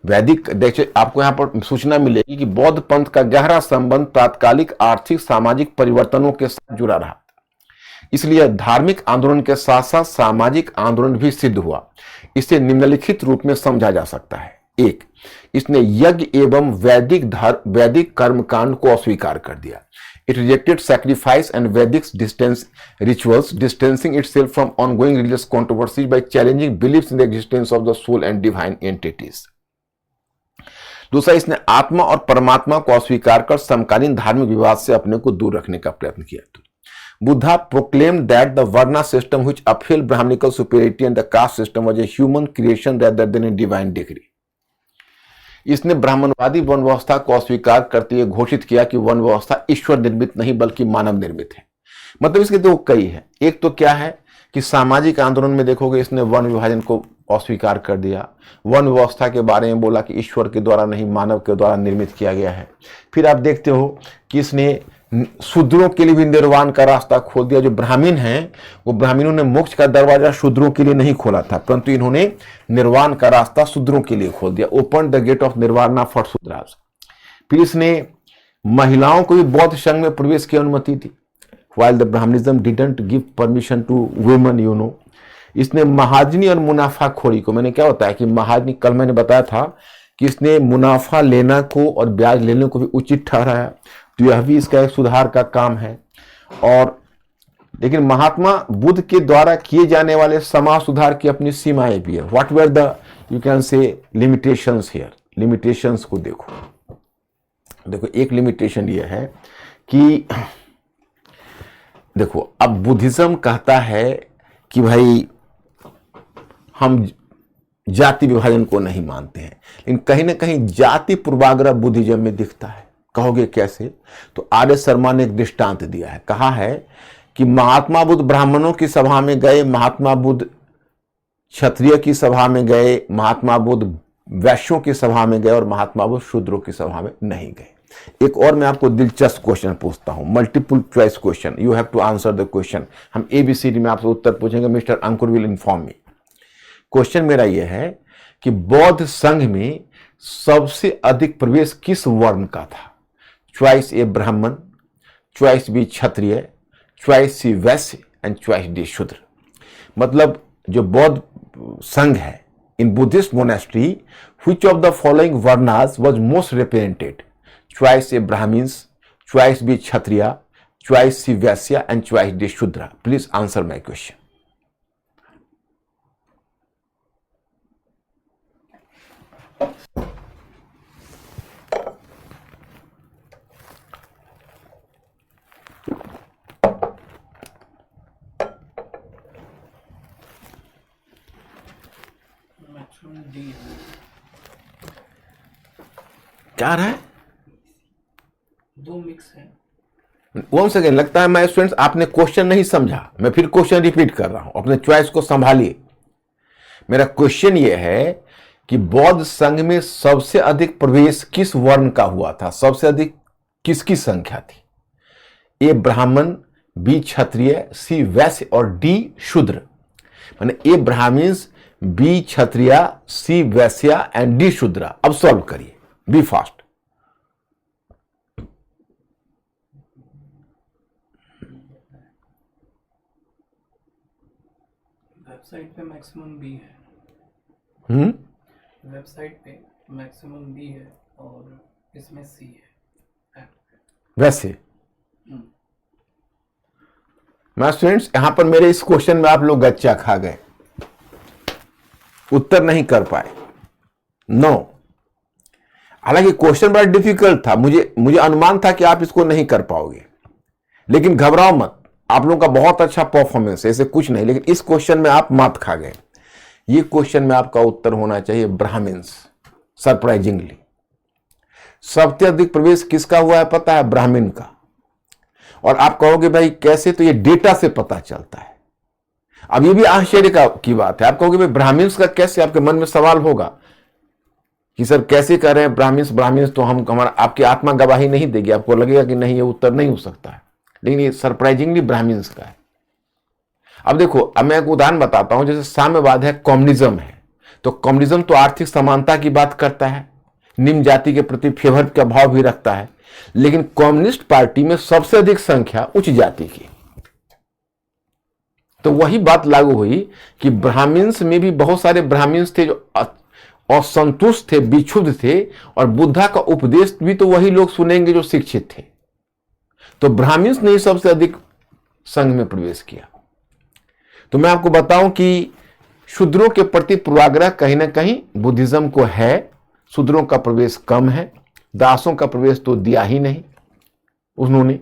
वैदिक देखिए, आपको यहां पर सूचना मिलेगी कि बौद्ध पंथ का गहरा संबंध तात्कालिक आर्थिक सामाजिक परिवर्तनों के साथ जुड़ा रहा। इसलिए धार्मिक आंदोलन के साथ साथ सामाजिक आंदोलन भी सिद्ध हुआ। इसे निम्नलिखित रूप में समझा जा सकता है। एक, इसने यज्ञ एवं वैदिक कर्मकांड को अस्वीकार कर दिया। It rejected sacrifice and Vedic rituals, distancing itself from ongoing religious controversies by challenging beliefs in the existence of the soul and divine entities। दूसरा, इसने आत्मा और परमात्मा को अस्वीकार कर समकालीन धार्मिक विवाद से अपने को दूर रखने का प्रयत्न किया। Buddha proclaimed that the Varna system which upheld Brahminical superiority and the caste system was a human creation rather than a divine decree। इसने ब्राह्मणवादी वन व्यवस्था को अस्वीकार करते हुए घोषित किया कि वन व्यवस्था ईश्वर निर्मित नहीं बल्कि मानव निर्मित है। मतलब इसके दो कई है। एक तो क्या है कि सामाजिक आंदोलन में देखोगे इसने वन विभाजन को अस्वीकार कर दिया, वन व्यवस्था के बारे में बोला कि ईश्वर के द्वारा नहीं मानव के द्वारा निर्मित किया गया है। फिर आप देखते हो कि इसने शूद्रों के लिए भी निर्वाण का रास्ता खोल दिया। जो ब्राह्मण हैं वो ब्राह्मणों ने मोक्ष का दरवाजा शूद्रों के लिए नहीं खोला था, परंतु इन्होंने निर्वाण का रास्ता शूद्रों के लिए खोल दिया। Open the gate of nirvana for Shudras. फिर इसने महिलाओं को भी बौद्ध संघ में प्रवेश की अनुमति दी। while the Brahmanism didn't give permission to women, you know। इसने महाजनी और मुनाफाखोरी को, मैंने क्या बताया कि महाजनी, कल मैंने बताया था कि इसने मुनाफा लेना को और ब्याज लेने को भी उचित ठहराया। तो यह भी इसका एक सुधार का काम है। और लेकिन महात्मा बुद्ध के द्वारा किए जाने वाले समाज सुधार की अपनी सीमाएं भी है। What were the you can से लिमिटेशंस हियर। लिमिटेशंस को देखो। देखो एक लिमिटेशन ये है कि देखो अब बुद्धिज्म कहता है कि भाई हम जाति विभाजन को नहीं मानते हैं, लेकिन कहीं ना कहीं जाति पूर्वाग्रह बुद्धिज्म में दिखता है। कहोगे कैसे? तो आर्य शर्मा ने एक दृष्टांत दिया है। कहा है कि महात्मा बुद्ध ब्राह्मणों की सभा में गए, महात्मा बुद्ध क्षत्रिय की सभा में गए, महात्मा बुद्ध वैश्यों की सभा में गए और महात्मा बुद्ध शूद्रों की सभा में नहीं गए। एक और मैं आपको दिलचस्प क्वेश्चन पूछता हूं, multiple choice question. You have to answer the question. हम एबीसीडी में आपसे उत्तर पूछेंगे, mister Ankur will inform me. Question मेरा यह है कि बौद्ध संघ में सबसे अधिक प्रवेश किस वर्ण का था? चॉइस ए ब्राह्मण, choice B Kshatriya, choice C Vaishya and choice D शूद्र। मतलब जो बौद्ध संघ है, in Buddhist monastery which of the following varnas was most represented? Choice A Brahmans, choice B Kshatriya, choice C Vaishya and choice D Shudra. Please answer my question. Maximum D. क्या रहा है? दो मिक्स है। वंस अगेन लगता है मैं स्टूडेंट्स आपने क्वेश्चन नहीं समझा। मैं फिर क्वेश्चन रिपीट कर रहा हूं, अपने चॉइस को संभालिए। मेरा क्वेश्चन यह है कि बौद्ध संघ में सबसे अधिक प्रवेश किस वर्ण का हुआ था? सबसे अधिक किसकी संख्या थी? ए ब्राह्मण, बी क्षत्रिय, सी वैश्य और डी शूद्र। माने ए Brahmins, B Kshatriya, C Vaishya and D शूद्र। अब सॉल्व करिए, बी फास्ट। वेबसाइट पे मैक्सिमम बी है। वेबसाइट पे मैक्सिमम बी है और इसमें सी है। वैसे मैं स्टूडेंट्स यहां पर मेरे इस क्वेश्चन में आप लोग गच्चा खा गए, उत्तर नहीं कर पाए। नो, हालांकि क्वेश्चन बड़ा डिफिकल्ट था, मुझे अनुमान था कि आप इसको नहीं कर पाओगे, लेकिन घबराओ मत, आप लोगों का बहुत अच्छा परफॉर्मेंस है, ऐसे कुछ नहीं। लेकिन इस क्वेश्चन में आप मात खा गए। ये क्वेश्चन में आपका उत्तर होना चाहिए ब्राह्मण्स। सरप्राइजिंगली सबसे अधिक प्रवेश किसका हुआ है पता है? ब्राह्मण का। और आप कहोगे भाई कैसे? तो ये डेटा से पता चलता है। अब ये भी आश्चर्य की बात है। आप कहोगे भाई ब्राह्मण्स का कैसे? आपके मन में सवाल होगा कि सर कैसे कह रहे हैं ब्राह्मण्स तो हमारा आपकी आत्मा गवाही नहीं देगी। आपको लगेगा कि नहीं, ये उत्तर नहीं हो सकता है, लेकिन ये सरप्राइजिंगली ब्राह्मण्स का है। अब देखो, अब मैं एक उदाहरण बताता हूं। जैसे साम्यवाद है, कम्युनिज्म है, तो कम्युनिज्म तो आर्थिक समानता की बात करता है, निम्न जाति के प्रति फेवर का भाव भी रखता है, लेकिन कम्युनिस्ट पार्टी में सबसे अधिक संख्या उच्च जाति की। तो वही बात लागू हुई कि ब्राह्मण्स में भी बहुत सारे ब्राह्मण्स थे जो असंतुष्ट थे, विक्षुब्ध थे, और बुद्धा का उपदेश भी तो वही लोग सुनेंगे जो शिक्षित थे। तो ब्राह्मण्स ने सबसे अधिक संघ में प्रवेश किया। तो मैं आपको बताऊं कि शूद्रों के प्रति पूर्वाग्रह कहीं ना कहीं बुद्धिज्म को है। शूद्रों का प्रवेश कम है, दासों का प्रवेश तो दिया ही नहीं। उन्होंने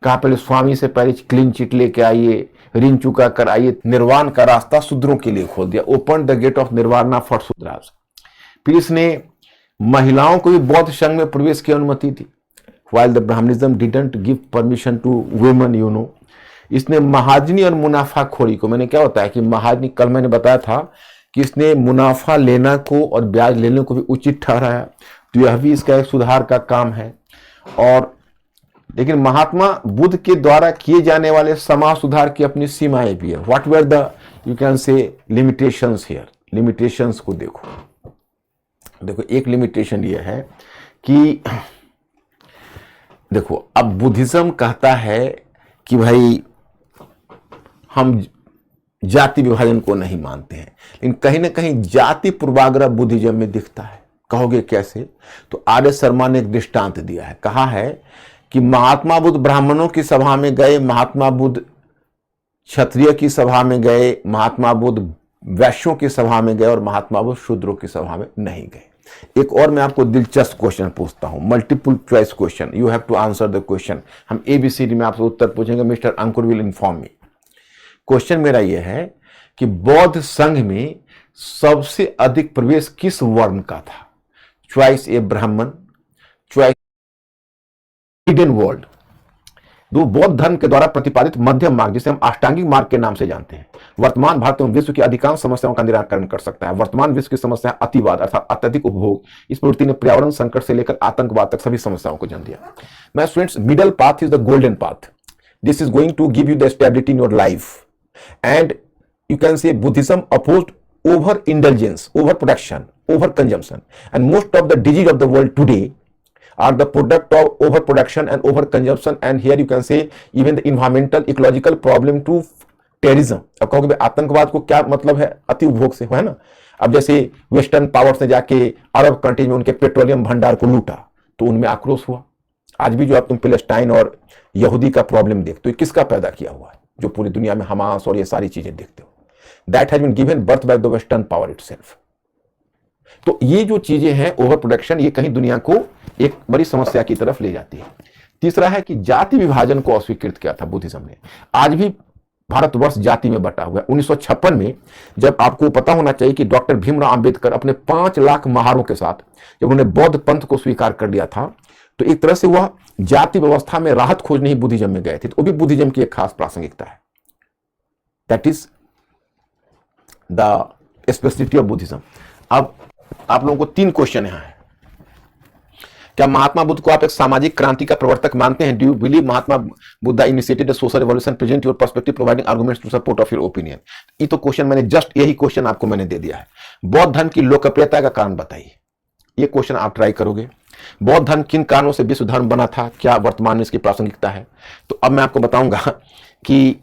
कहा पहले स्वामी से पहले क्लीन चिट लेके आइए, ऋण चुका कर आइए। निर्वाण का रास्ता शूद्रों के लिए खोल दिया, open the gate of nirvana for Shudras. फिर इसने महिलाओं को भी बौद्ध संघ में प्रवेश की अनुमति दी, while the Brahmanism didn't give permission to women, you know। इसने महाजनी और मुनाफाखोरी को, मैंने क्या होता है कि महाजनी, कल मैंने बताया था कि इसने मुनाफा लेना को और ब्याज लेने को भी उचित ठहराया। तो यह भी इसका एक सुधार का काम है। और लेकिन महात्मा बुद्ध के द्वारा किए जाने वाले समाज सुधार की अपनी सीमाएं भी है। What were the you can से लिमिटेशंस हियर। लिमिटेशंस को देखो। देखो एक लिमिटेशन यह है कि देखो अब बुद्धिज्म कहता है कि भाई हम जाति विभाजन को नहीं मानते हैं, लेकिन कहीं ना कहीं जाति पूर्वाग्रह बुद्धिज्म में दिखता है। कहोगे कैसे? तो आर्य शर्मा ने एक दृष्टांत दिया है। कहा है कि महात्मा बुद्ध ब्राह्मणों की सभा में गए, महात्मा बुद्ध क्षत्रिय की सभा में गए महात्मा बुद्ध, वैश्यों की सभा में गए और महात्मा बुद्ध शूद्रों की सभा में नहीं गए। एक और मैं आपको दिलचस्प क्वेश्चन पूछता हूं, multiple choice question, you have to answer the question. हम ABCD में आपसे उत्तर पूछेंगे, mister Ankur will inform me. Question मेरा यह है कि बौद्ध संघ में सबसे अधिक प्रवेश किस वर्ण का था? चॉइस ए ब्राह्मण, चॉइस हिडन वर्ल्ड, जो बौद्ध धर्म के द्वारा प्रतिपादित मध्यम मार्ग जिसे हम अष्टांगिक मार्ग के नाम से जानते हैं, वर्तमान भारत एवं विश्व की अधिकांश समस्याओं का निराकरण कर सकता है। वर्तमान विश्व की समस्या अतिवाद अर्थात अत्यधिक उपभोग, इस प्रवृत्ति ने पर्यावरण संकट से लेकर आतंकवाद तक सभी समस्याओं को जन्म दिया। मैं students, middle path is the golden path. This is going to give you the stability in your life and you can say Buddhism opposed over indulgence, over production, over consumption, and most of the disease of the world today are the product of overproduction and overconsumption, and here you can say even the environmental ecological problem to terrorism। अब कहोगे भाई आतंकवाद को क्या मतलब है? अति उपभोग से, है ना। अब जैसे वेस्टर्न पावर्स ने जाके अरब कंट्रीज में उनके पेट्रोलियम भंडार को लूटा तो उनमें आक्रोश हुआ। आज भी जो आप तुम पैलेस्टाइन और यहूदी का प्रॉब्लम देखते हो, किसका पैदा किया हुआ है? जो पूरी दुनिया में हमास और ये सारी चीजें देखते हो, that has been given birth by the western power itself। तो ये जो चीजें हैं ओवर प्रोडक्शन, ये कहीं दुनिया को एक बड़ी समस्या की तरफ ले जाती है। तीसरा है कि जाति विभाजन को अस्वीकृत किया था बुद्धिज्म ने। आज भी भारतवर्ष जाति में बटा हुआ है। 1956 में जब, आपको पता होना चाहिए कि डॉक्टर भीमराव अंबेडकर अपने 5 लाख महारों के साथ जब उन्होंने बौद्ध पंथ को स्वीकार कर लिया था, तो एक तरह से वह जाति व्यवस्था में राहत खोजने ही बुद्धिज्म में गए थे। तो वो भी बुद्धिज्म की एक खास प्रासंगिकता है। That is the specificity of Buddhism. अब आप लोगों को 3 क्वेश्चन यहां है। क्या महात्मा बुद्ध को आप एक सामाजिक क्रांति का प्रवर्तक मानते हैं? Do you believe Mahatma Buddha initiated a social revolution? Present your perspective providing arguments to support of your opinion. ये तो क्वेश्चन मैंने जस्ट यही क्वेश्चन आपको मैंने दे दिया है। बौद्ध धर्म की लोकप्रियता का कारण बताइए। ये क्वेश्चन आप ट्राई करोगे। बौद्ध धर्म किन कारणों से विश्व धर्म बना था? क्या वर्तमान में इसकी प्रासंगिकता है? तो अब मैं आपको बताऊंगा कि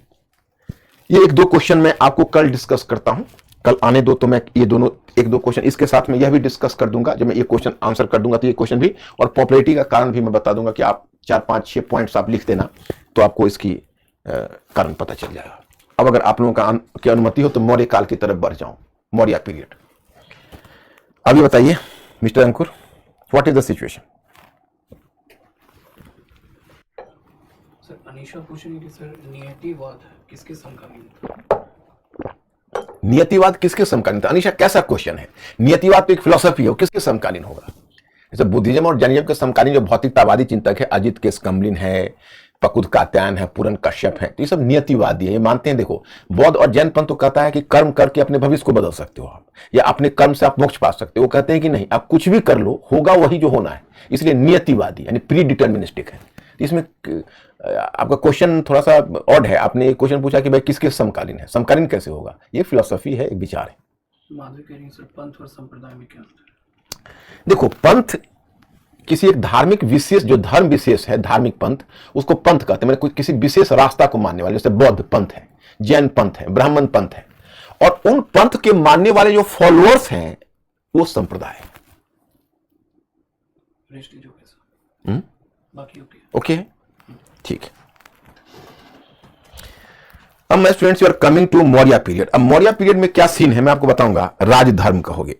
ये 1-2 क्वेश्चन मैं आपको कल डिस्कस करता हूं। कल आने दो तो मैं ये दोनों 1-2 क्वेश्चन इसके साथ में यह भी डिस्कस कर दूंगा। जब मैं ये क्वेश्चन आंसर कर दूंगा तो ये क्वेश्चन भी, और पॉपुलैरिटी का कारण भी मैं बता दूंगा कि आप 4-5-6 पॉइंट्स आप लिख देना तो आपको इसकी कारण पता चल जाएगा। अब अगर आप लोगों की अनुमति हो तो मौर्य काल की तरफ बढ़ जाऊं, मौर्य पीरियड। अब ये बताइए mister Ankur, what is the situation? Sir Anisha पूछ रही थी सर, नियतिवाद किसके समकालीन था? नियतिवाद किसके समकालीन था? अनीशा कैसा क्वेश्चन है? नियतिवाद तो एक फिलोसफी है, किसके समकालीन होगा? जैसे बुद्धिज्म और जैनिज्म के समकालीन जो भौतिकतावादी चिंतक है, अजित केशकमलिन है, पकुद कात्यायन है, पूरन कश्यप है, तो ये सब नियतिवादी है। ये मानते हैं, देखो बौद्ध और जैन पंथ तो कहता है कि कर्म करके अपने भविष्य को बदल सकते हो आप, या अपने कर्म से आप मोक्ष पा सकते हो। वो कहते हैं कि नहीं, आप कुछ भी कर लो, होगा वही जो होना है। इसलिए नियतिवादी यानी प्री डिटर्मिनिस्टिक है। इसमें आपका क्वेश्चन थोड़ा सा ऑड है। आपने एक क्वेश्चन पूछा कि भाई किसके समकालीन है, समकालीन कैसे होगा? ये फिलोसफी है, एक विचार है। माधव कह रही सर, पंथ और संप्रदाय में क्या अंतर है? देखो, पंथ किसी एक धार्मिक विशेष, जो धर्म विशेष है, धार्मिक पंथ, उसको पंथ कहते हैं। मैंने किसी विशेष रास्ता को मानने वाले, जैसे बौद्ध पंथ है, जैन पंथ है, ब्राह्मण पंथ है, और उन पंथ के मानने वाले जो फॉलोअर्स हैं वो संप्रदाय है। बाकी ओके, ठीक है। अब मैं students, you are coming to Maurya period. अब मौर्य पीरियड में क्या सीन है मैं आपको बताऊंगा। राजधर्म कहोगे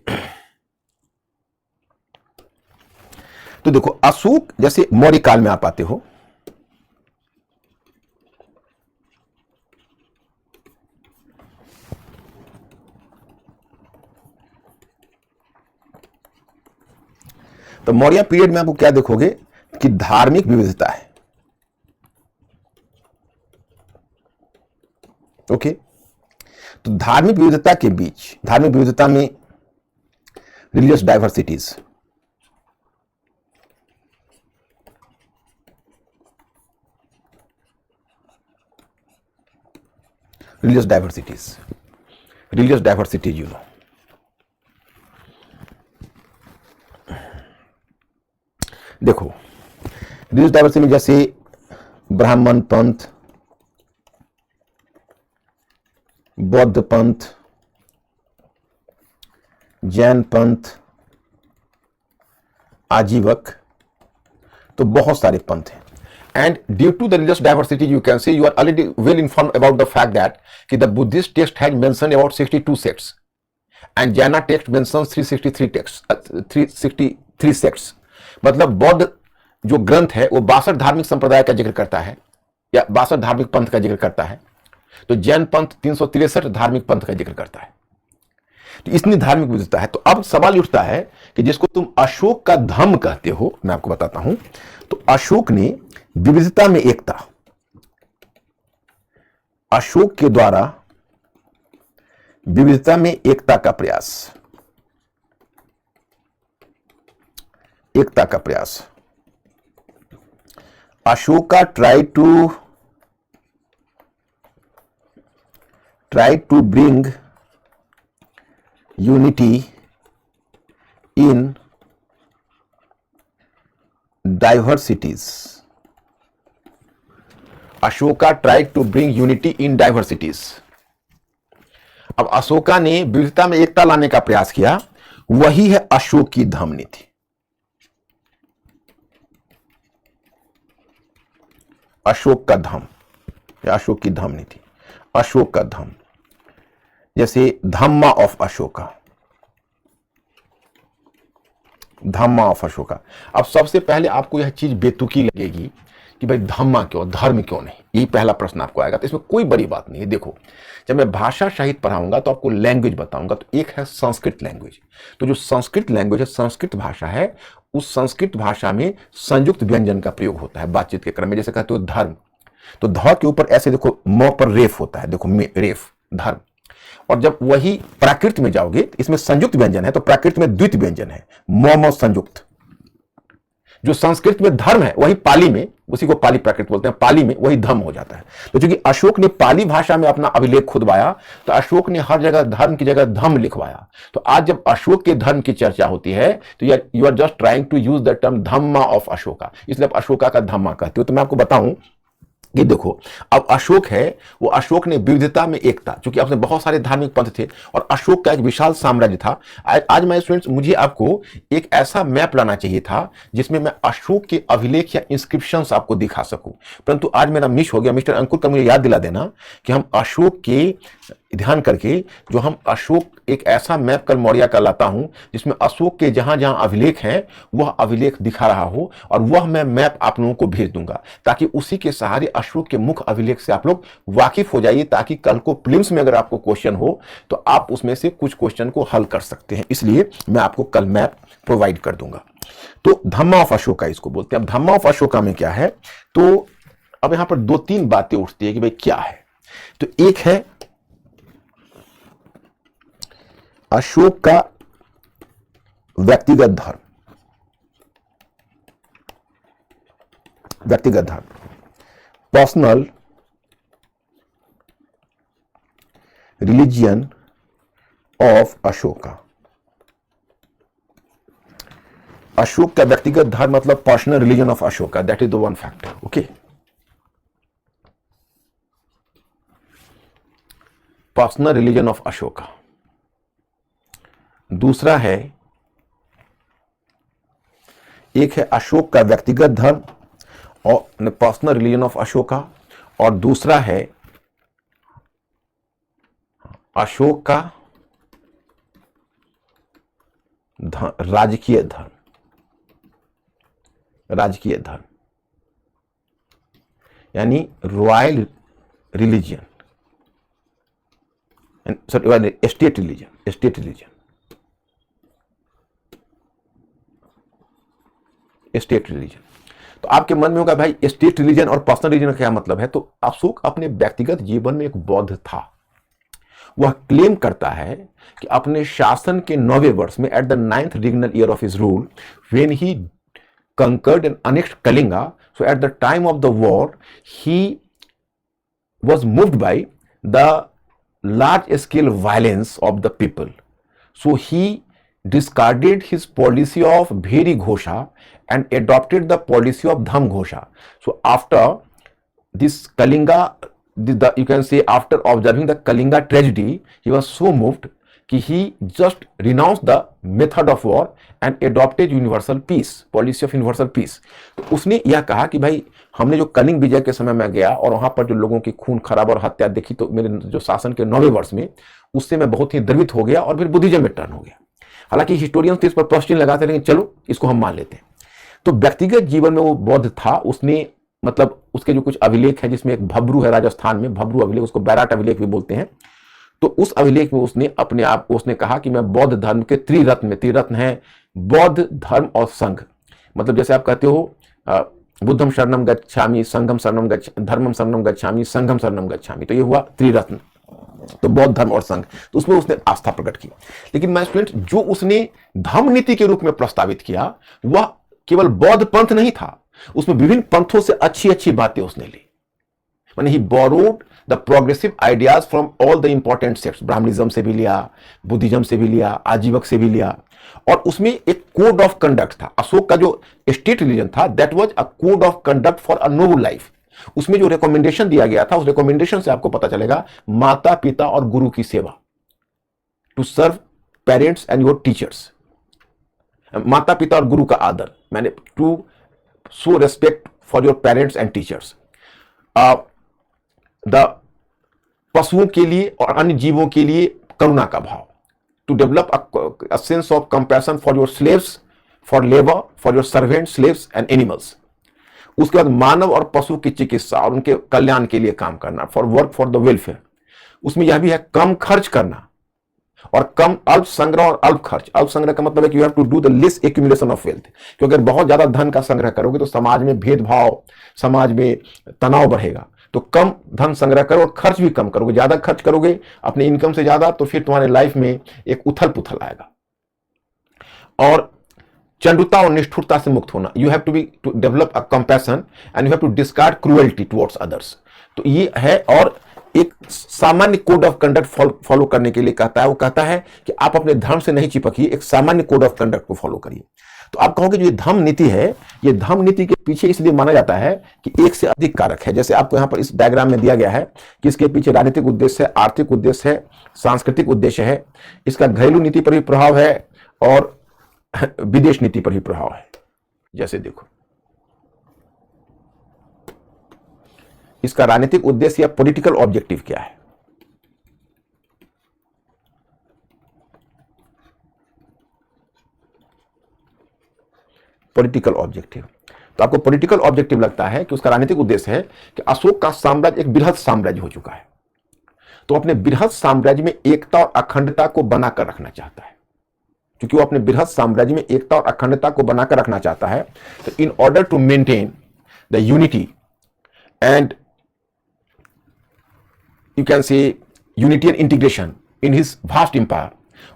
तो देखो, अशोक जैसे मौर्य काल में आप आते हो, तो मौर्य पीरियड में आपको क्या देखोगे कि धार्मिक विविधता है। ओके, तो धार्मिक विविधता के बीच, धार्मिक विविधता में religious diversities, religious diversities you know। देखो रिलीजियस डाइवर्सिटी में जैसे ब्राह्मण पंथ, बौद्ध पंथ, जैन पंथ, आजीवक, तो बहुत सारे पंथ हैं। And due to the religious diversity, you can say you are already well informed about the fact that the Buddhist text has mentioned about 62 sects and Jaina text mentions 363 texts, 363 sects. मतलब बौद्ध जो ग्रंथ है वो 62 धार्मिक संप्रदाय का जिक्र करता है या 62 धार्मिक पंथ का जिक्र करता है, तो जैन पंथ 363 धार्मिक पंथ का जिक्र करता है। तो इतनी धार्मिक विविधता है। तो अब सवाल उठता है कि जिसको तुम अशोक का धम्म कहते हो, मैं आपको बताता हूं। तो अशोक ने विविधता में एकता, अशोक के द्वारा विविधता में एकता का प्रयास, एकता का प्रयास। Ashoka try to bring unity in diversities. Ashoka try to bring unity in diversities. अब अशोका ने विविधता में एकता लाने का प्रयास किया, वही है अशोक की धम्म नीति। अशोक का धम्म या अशोक की धम्म नीति, अशोक का धम्म, जैसे धम्मा ऑफ अशोका, धम्मा ऑफ अशोका। अब सबसे पहले आपको यह चीज बेतुकी लगेगी कि भाई धम्मा क्यों, धर्म क्यों नहीं, यही पहला प्रश्न आपको आएगा। तो इसमें कोई बड़ी बात नहीं है। देखो, जब मैं भाषा सहित पढ़ाऊंगा तो आपको लैंग्वेज बताऊंगा। तो एक है संस्कृत लैंग्वेज। तो जो संस्कृत लैंग्वेज है, संस्कृत भाषा है, उस संस्कृत भाषा में संयुक्त व्यंजन का प्रयोग होता है बातचीत के क्रम में। जैसे कहते हो धर्म, तो ध के ऊपर ऐसे देखो म पर रेफ होता है, देखो रेफ, धर्म। और जब वही प्राकृत में जाओगे, इसमें संयुक्त व्यंजन है, तो प्राकृत में द्वित व्यंजन है, म संयुक्त। जो संस्कृत में धर्म है वही पाली में, उसी को पाली प्राकृत बोलते हैं, पाली में वही धम्म हो जाता है। तो चूंकि अशोक ने पाली भाषा में अपना अभिलेख खुदवाया, तो अशोक ने हर जगह धर्म की जगह धम्म लिखवाया। तो आज जब अशोक के धर्म की चर्चा होती है तो you are just trying to use the term dhamma of Ashoka, इसलिए आप अशोका का धम्मा कहते हो। तो मैं आपको बताऊं कि देखो, अब अशोक है, वो अशोक ने विविधता में एकता, क्योंकि आपने बहुत सारे धार्मिक पंथ थे और अशोक का एक विशाल साम्राज्य था। आज मैं स्टूडेंट्स, मुझे आपको एक ऐसा मैप लाना चाहिए था जिसमें मैं अशोक के अभिलेख या इंस्क्रिप्शंस आपको दिखा सकूं, परंतु आज मेरा मिस हो गया। मिस्टर अंकुर का मुझे याद दिला देना कि हम अशोक के ध्यान करके जो हम अशोक एक ऐसा मैप कल मौर्य का लाता हूं जिसमें अशोक के जहां जहां अभिलेख हैं वह अभिलेख दिखा रहा हो, और वह मैं मैप आप लोगों को भेज दूंगा ताकि उसी के सहारे अशोक के मुख्य अभिलेख से आप लोग वाकिफ हो जाइए, ताकि कल को प्रीलिम्स में अगर आपको क्वेश्चन हो तो आप उसमें से कुछ क्वेश्चन को हल कर सकते हैं। इसलिए मैं आपको कल मैप प्रोवाइड कर दूंगा। तो धम्मा ऑफ अशोका इसको बोलते हैं। अब धम्मा ऑफ अशोका में क्या है, तो अब यहां पर दो तीन बातें उठती है कि भाई क्या है। तो एक है अशोक का व्यक्तिगत धर्म, व्यक्तिगत धर्म, personal religion of Ashoka. Ashok का व्यक्तिगत धर्म मतलब personal religion of Ashoka, that is the one factor. Okay, personal religion of Ashoka. दूसरा है, एक है अशोक का व्यक्तिगत धर्म और पर्सनल रिलीजन ऑफ अशोका, और दूसरा है अशोक का राजकीय धर्म, राजकीय धर्म यानी royal religion, sorry state religion, state religion, state religion. तो आपके मन में होगा भाई स्टेट रिलीजन और पर्सनल रिलीजन का क्या मतलब है। तो अशोक अपने व्यक्तिगत जीवन में एक बौद्ध था। वह क्लेम करता है कि अपने शासन के 9वें वर्ष में, at the 9th regnal year of his rule, when he conquered and annexed Kalinga, so at the time of the war he was moved by the large scale violence of the people, so he discarded his policy of Bheri Ghosha and adopted the policy of Dham Ghosha. So after this Kalinga, you can say after observing the Kalinga tragedy, he was so moved कि he just renounce the method of war and adopted universal peace, policy of universal peace. तो उसने यह कहा कि भाई हमने जो कलिंग विजय के समय में गया और वहां पर जो लोगों की खून खराब और हत्या देखी, तो मेरे जो शासन के 9वें वर्ष में उससे मैं बहुत ही द्रवित हो गया और फिर बुद्धिज्म में टर्न हो गया। हालांकि हिस्टोरियंस तो इस पर प्रश्न लगाते, लेकिन चलो इसको हम मान लेते हैं। तो व्यक्तिगत जीवन में वो बौद्ध था। उसने मतलब उसके जो कुछ अभिलेख हैं, जिसमें एक भब्रू है राजस्थान में, भब्रू अभिलेख, उसको बैराट अभिलेख भी बोलते हैं। तो उस अभिलेख में उसने अपने आप को उसने कहा कि मैं बौद्ध धर्म के त्रिरत्न में, त्रिरत्न है बौद्ध धर्म और संघ, मतलब जैसे आप कहते हो बुद्धम शरणम गच्छामि, संघम शरणम गच्छामि, धर्मम शरणम गच्छामि, संघम शरणम गच्छामि, तो ये हुआ त्रिरत्न, तो बौद्ध धर्म और संघ। तो उसमें उसने आस्था प्रकट की। लेकिन मैं स्टूडेंट, जो उसने धम्म नीति के रूप में प्रस्तावित किया वह केवल बौद्ध पंथ नहीं था, उसमें विभिन्न पंथों से अच्छी अच्छी बातें उसने ली। माने he borrowed the progressive ideas from all the important sects, Brahmanism से भी लिया, बुद्धिज्म से भी लिया, आजीवक से भी लिया, और उसमें एक कोड ऑफ कंडक्ट था। अशोक का जो स्टेट रिलीजन था that was a code of conduct for a Nobel life. उसमें जो रिकमेंडेशन दिया गया था, उस रिकमेंडेशन से आपको पता चलेगा माता पिता और गुरु की सेवा, to serve parents and your teachers, माता पिता और गुरु का आदर, मैंने to show respect for your parents and teachers, the पशुओं के लिए और अन्य जीवों के लिए करुणा का भाव, to develop a sense of compassion for your slaves, for labour, for your servant, slaves and animals. उसके बाद मानव और पशु की चिकित्सा और उनके कल्याण के लिए काम करना, for work for the welfare. उसमें यह भी है कम खर्च करना और कम अल्प संग्रह और अल्प खर्च। अल्प संग्रह का मतलब है कि you have to do the less accumulation of wealth, क्योंकि अगर बहुत ज्यादा धन का संग्रह करोगे तो समाज में भेदभाव, समाज में तनाव बढ़ेगा। तो कम धन संग्रह करो और खर्च भी कम करोगे। ज्यादा खर्च करोगे अपनी इनकम से ज्यादा, तो फिर तुम्हारे लाइफ में एक उथल पुथल आएगा। और चंडुता और निष्ठुरता से मुक्त होना, you have to be to develop a compassion and you have to discard cruelty towards others. तो ये है। और एक सामान्य कोड ऑफ कंडक्ट फॉलो करने के लिए कहता है, वो कहता है कि आप अपने धर्म से नहीं चिपकिए, एक सामान्य कोड ऑफ कंडक्ट को फॉलो करिए। तो आप कहोगे जो ये धम्म नीति है, ये धम्म नीति के पीछे इसलिए माना जाता है कि एक से अधिक कारक है। जैसे आपको यहां पर इस डायग्राम में दिया गया है कि इसके पीछे राजनीतिक उद्देश्य है, आर्थिक उद्देश्य है, सांस्कृतिक उद्देश्य है, इसका घरेलू नीति पर भी प्रभाव है और विदेश नीति पर भी प्रभाव है। जैसे देखो, इसका राजनीतिक उद्देश्य या पॉलिटिकल ऑब्जेक्टिव क्या है। पॉलिटिकल ऑब्जेक्टिव, तो आपको पॉलिटिकल ऑब्जेक्टिव लगता है कि उसका राजनीतिक उद्देश्य है कि अशोक का साम्राज्य एक बृहद साम्राज्य हो चुका है, तो अपने बृहद साम्राज्य में एकता और अखंडता को बनाकर रखना चाहता है। क्योंकि वो अपने बृहद साम्राज्य में एकता और अखंडता को बनाकर रखना चाहता है, तो in order to maintain the unity and you can say unity and integration in his vast empire,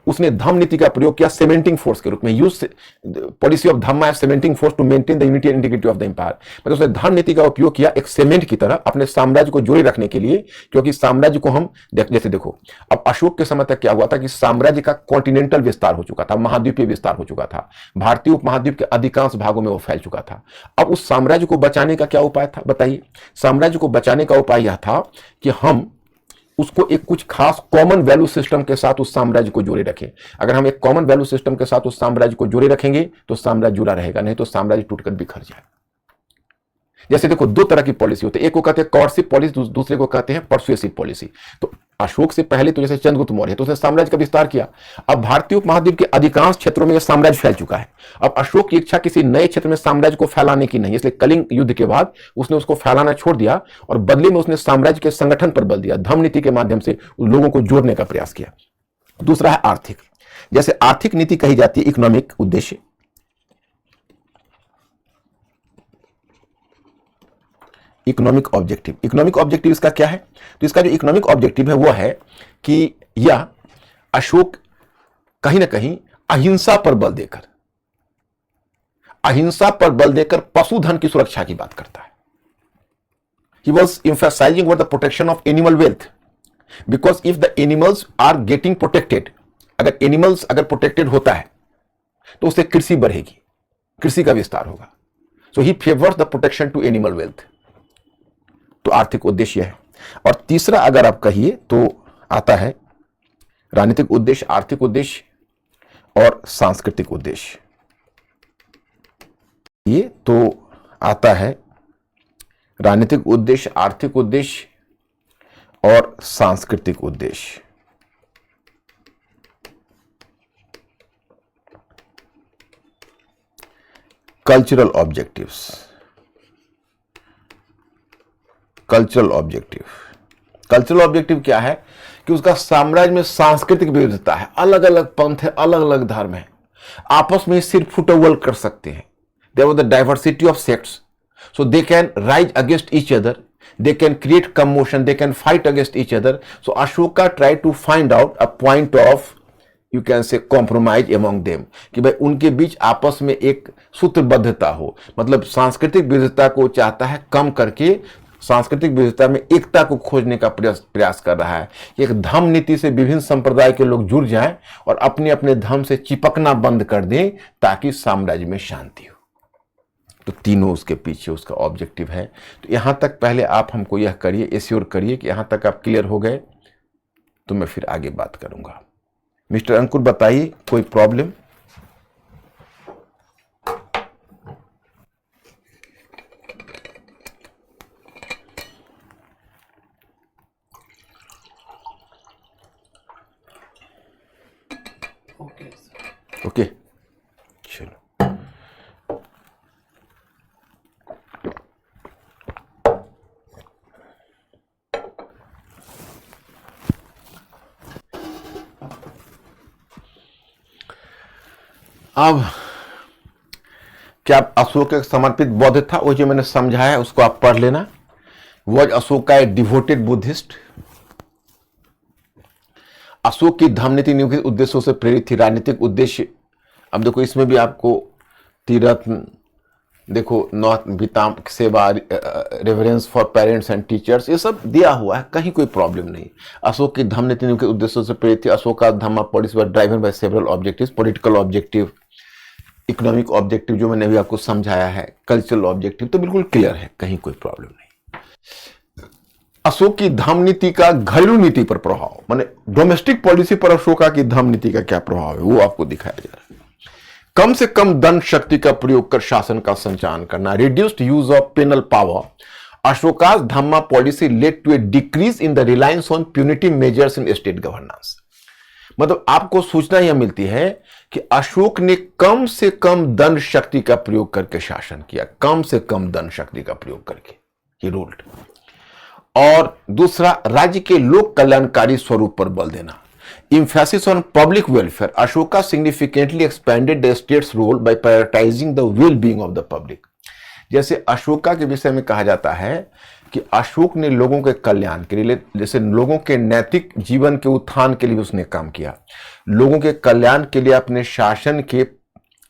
उसने धम्म नीति का प्रयोग किया सेमेंटिंग फोर्स के रूप में। Use policy of dhamma as cementing force to maintain the unity and integrity of the empire. मतलब उसने धम्म नीति का उपयोग किया एक सीमेंट की तरह अपने साम्राज्य को जोड़े रखने के लिए, क्योंकि साम्राज्य को हम जैसे देखो, अब अशोक के समय तक क्या हुआ था कि साम्राज्य का कॉन्टिनेंटल विस्तार हो चुका था, महाद्वीपीय विस्तार हो चुका था, भारतीय उपमहाद्वीप के अधिकांश भागों में वो फैल चुका था। अब उस साम्राज्य को बचाने का क्या उपाय था, बताइए। साम्राज्य को बचाने का उपाय यह था कि हम उसको एक कुछ खास कॉमन वैल्यू सिस्टम के साथ उस साम्राज्य को जोड़े रखें। अगर हम एक कॉमन वैल्यू सिस्टम के साथ उस साम्राज्य को जोड़े रखेंगे तो साम्राज्य जुड़ा रहेगा, नहीं तो साम्राज्य टूटकर बिखर जाए। जैसे देखो, दो तरह की पॉलिसी होती है, एक को कहते हैं कॉर्सिव पॉलिसी, दूसरे को कहते हैं परसुएसिव पॉलिसी। तो अशोक से पहले तो जैसे चंद्रगुप्त मौर्य, तो उसने साम्राज्य का विस्तार किया। अब भारतीय उपमहाद्वीप के अधिकांश क्षेत्रों में यह साम्राज्य फैल चुका है। अब अशोक की इच्छा किसी नए क्षेत्र में साम्राज्य को फैलाने की नहीं, इसलिए कलिंग युद्ध के बाद उसने उसको फैलाना छोड़ दिया और बदले में उसने साम्राज्य के संगठन पर बल दिया, धम्म नीति के माध्यम से लोगों को जोड़ने का प्रयास किया। दूसरा है आर्थिक। जैसे आर्थिक नीति कही जाती है इकोनॉमिक उद्देश्य, इकोनॉमिक ऑब्जेक्टिव। इकोनॉमिक ऑब्जेक्टिव इसका क्या है, तो इसका जो इकोनॉमिक ऑब्जेक्टिव है वो है कि यह अशोक कहीं ना कहीं अहिंसा पर बल देकर पशुधन की सुरक्षा की बात करता है। He was emphasizing what the protection of animal wealth, because if the animals are getting protected, अगर एनिमल्स अगर प्रोटेक्टेड होता है तो उससे कृषि बढ़ेगी, कृषि का विस्तार होगा। So he favours the protection to animal wealth. तो आर्थिक उद्देश्य है। और तीसरा अगर आप कहिए तो आता है राजनीतिक उद्देश्य, आर्थिक उद्देश्य और सांस्कृतिक उद्देश्य। ये तो आता है राजनीतिक उद्देश्य, आर्थिक उद्देश्य और सांस्कृतिक उद्देश्य। कल्चरल ऑब्जेक्टिव्स, कल्चरल ऑब्जेक्टिव क्या है कि उसका साम्राज्य में सांस्कृतिक विविधता है, अलग अलग पंथ है, अलग अलग धर्म है, आपस में सिर्फ फुटबॉल कर सकते हैं। There was the diversity of sects, so they can rise against each other, they can create commotion, they can fight against each other. So Ashoka tried to find out a point of, you can say, compromise among them, कि भाई उनके बीच आपस में एक सूत्रबद्धता हो, मतलब सांस्कृतिक विविधता को चाहता है कम करके सांस्कृतिक विविधता में एकता को खोजने का प्रयास कर रहा है। एक धर्म नीति से विभिन्न संप्रदाय के लोग जुड़ जाएं और अपने अपने धर्म से चिपकना बंद कर दें ताकि साम्राज्य में शांति हो। तो तीनों उसके पीछे उसका ऑब्जेक्टिव है। तो यहां तक पहले आप हमको यह करिए, एश्योर करिए कि यहां तक आप क्लियर हो गए, तो मैं फिर आगे बात करूंगा। मिस्टर अंकुर बताइए, कोई प्रॉब्लम? ओके, चलो। अब क्या अशोक एक समर्पित बौद्ध था? वो जो मैंने समझाया है उसको आप पढ़ लेना। वॉज अशोक का डिवोटेड बुद्धिस्ट? अशोक की धर्म नीति निम्नलिखित उद्देश्यों से प्रेरित थी। राजनीतिक उद्देश्य, अब देखो इसमें भी आपको तीरथ, देखो नॉर्थ विताम सेवा, reverence for parents and teachers, ये सब दिया हुआ है, कहीं कोई प्रॉब्लम नहीं। अशोक की धर्म नीति निम्नलिखित उद्देश्यों से प्रेरित थी। अशोक का dhamma policy were driven by several objectives, political objective, economic objective जो मैंने अभी आपको समझाया है, कल्चरल ऑब्जेक्टिव, तो बिल्कुल क्लियर है, कहीं कोई प्रॉब्लम नहीं। अशोक की धर्म नीति का घरेलू नीति पर प्रभाव, माने डोमेस्टिक पॉलिसी पर अशोका की धर्म नीति का क्या प्रभाव है, वो आपको दिखाया जा रहा है। कम से कम दंड शक्ति का प्रयोग कर शासन का संचालन करना, reduced use of penal power. Ashoka's dhamma policy led to a decrease in the reliance on punitive measures in state governance. मतलब आपको सूचना यह मिलती है कि अशोक ने कम से कम दंड शक्ति का प्रयोग करके शासन किया, कम से कम दंड शक्ति का प्रयोग करके ही रूल्ड। और दूसरा, राज्य के लोक कल्याणकारी स्वरूप पर बल देना, emphasis on public welfare. Ashoka significantly expanded the state's role by prioritizing the well-being of the public. जैसे अशोका के विषय में कहा जाता है कि अशोक ने लोगों के कल्याण के लिए, जैसे लोगों के नैतिक जीवन के उत्थान के लिए उसने काम किया, लोगों के कल्याण के लिए अपने शासन के,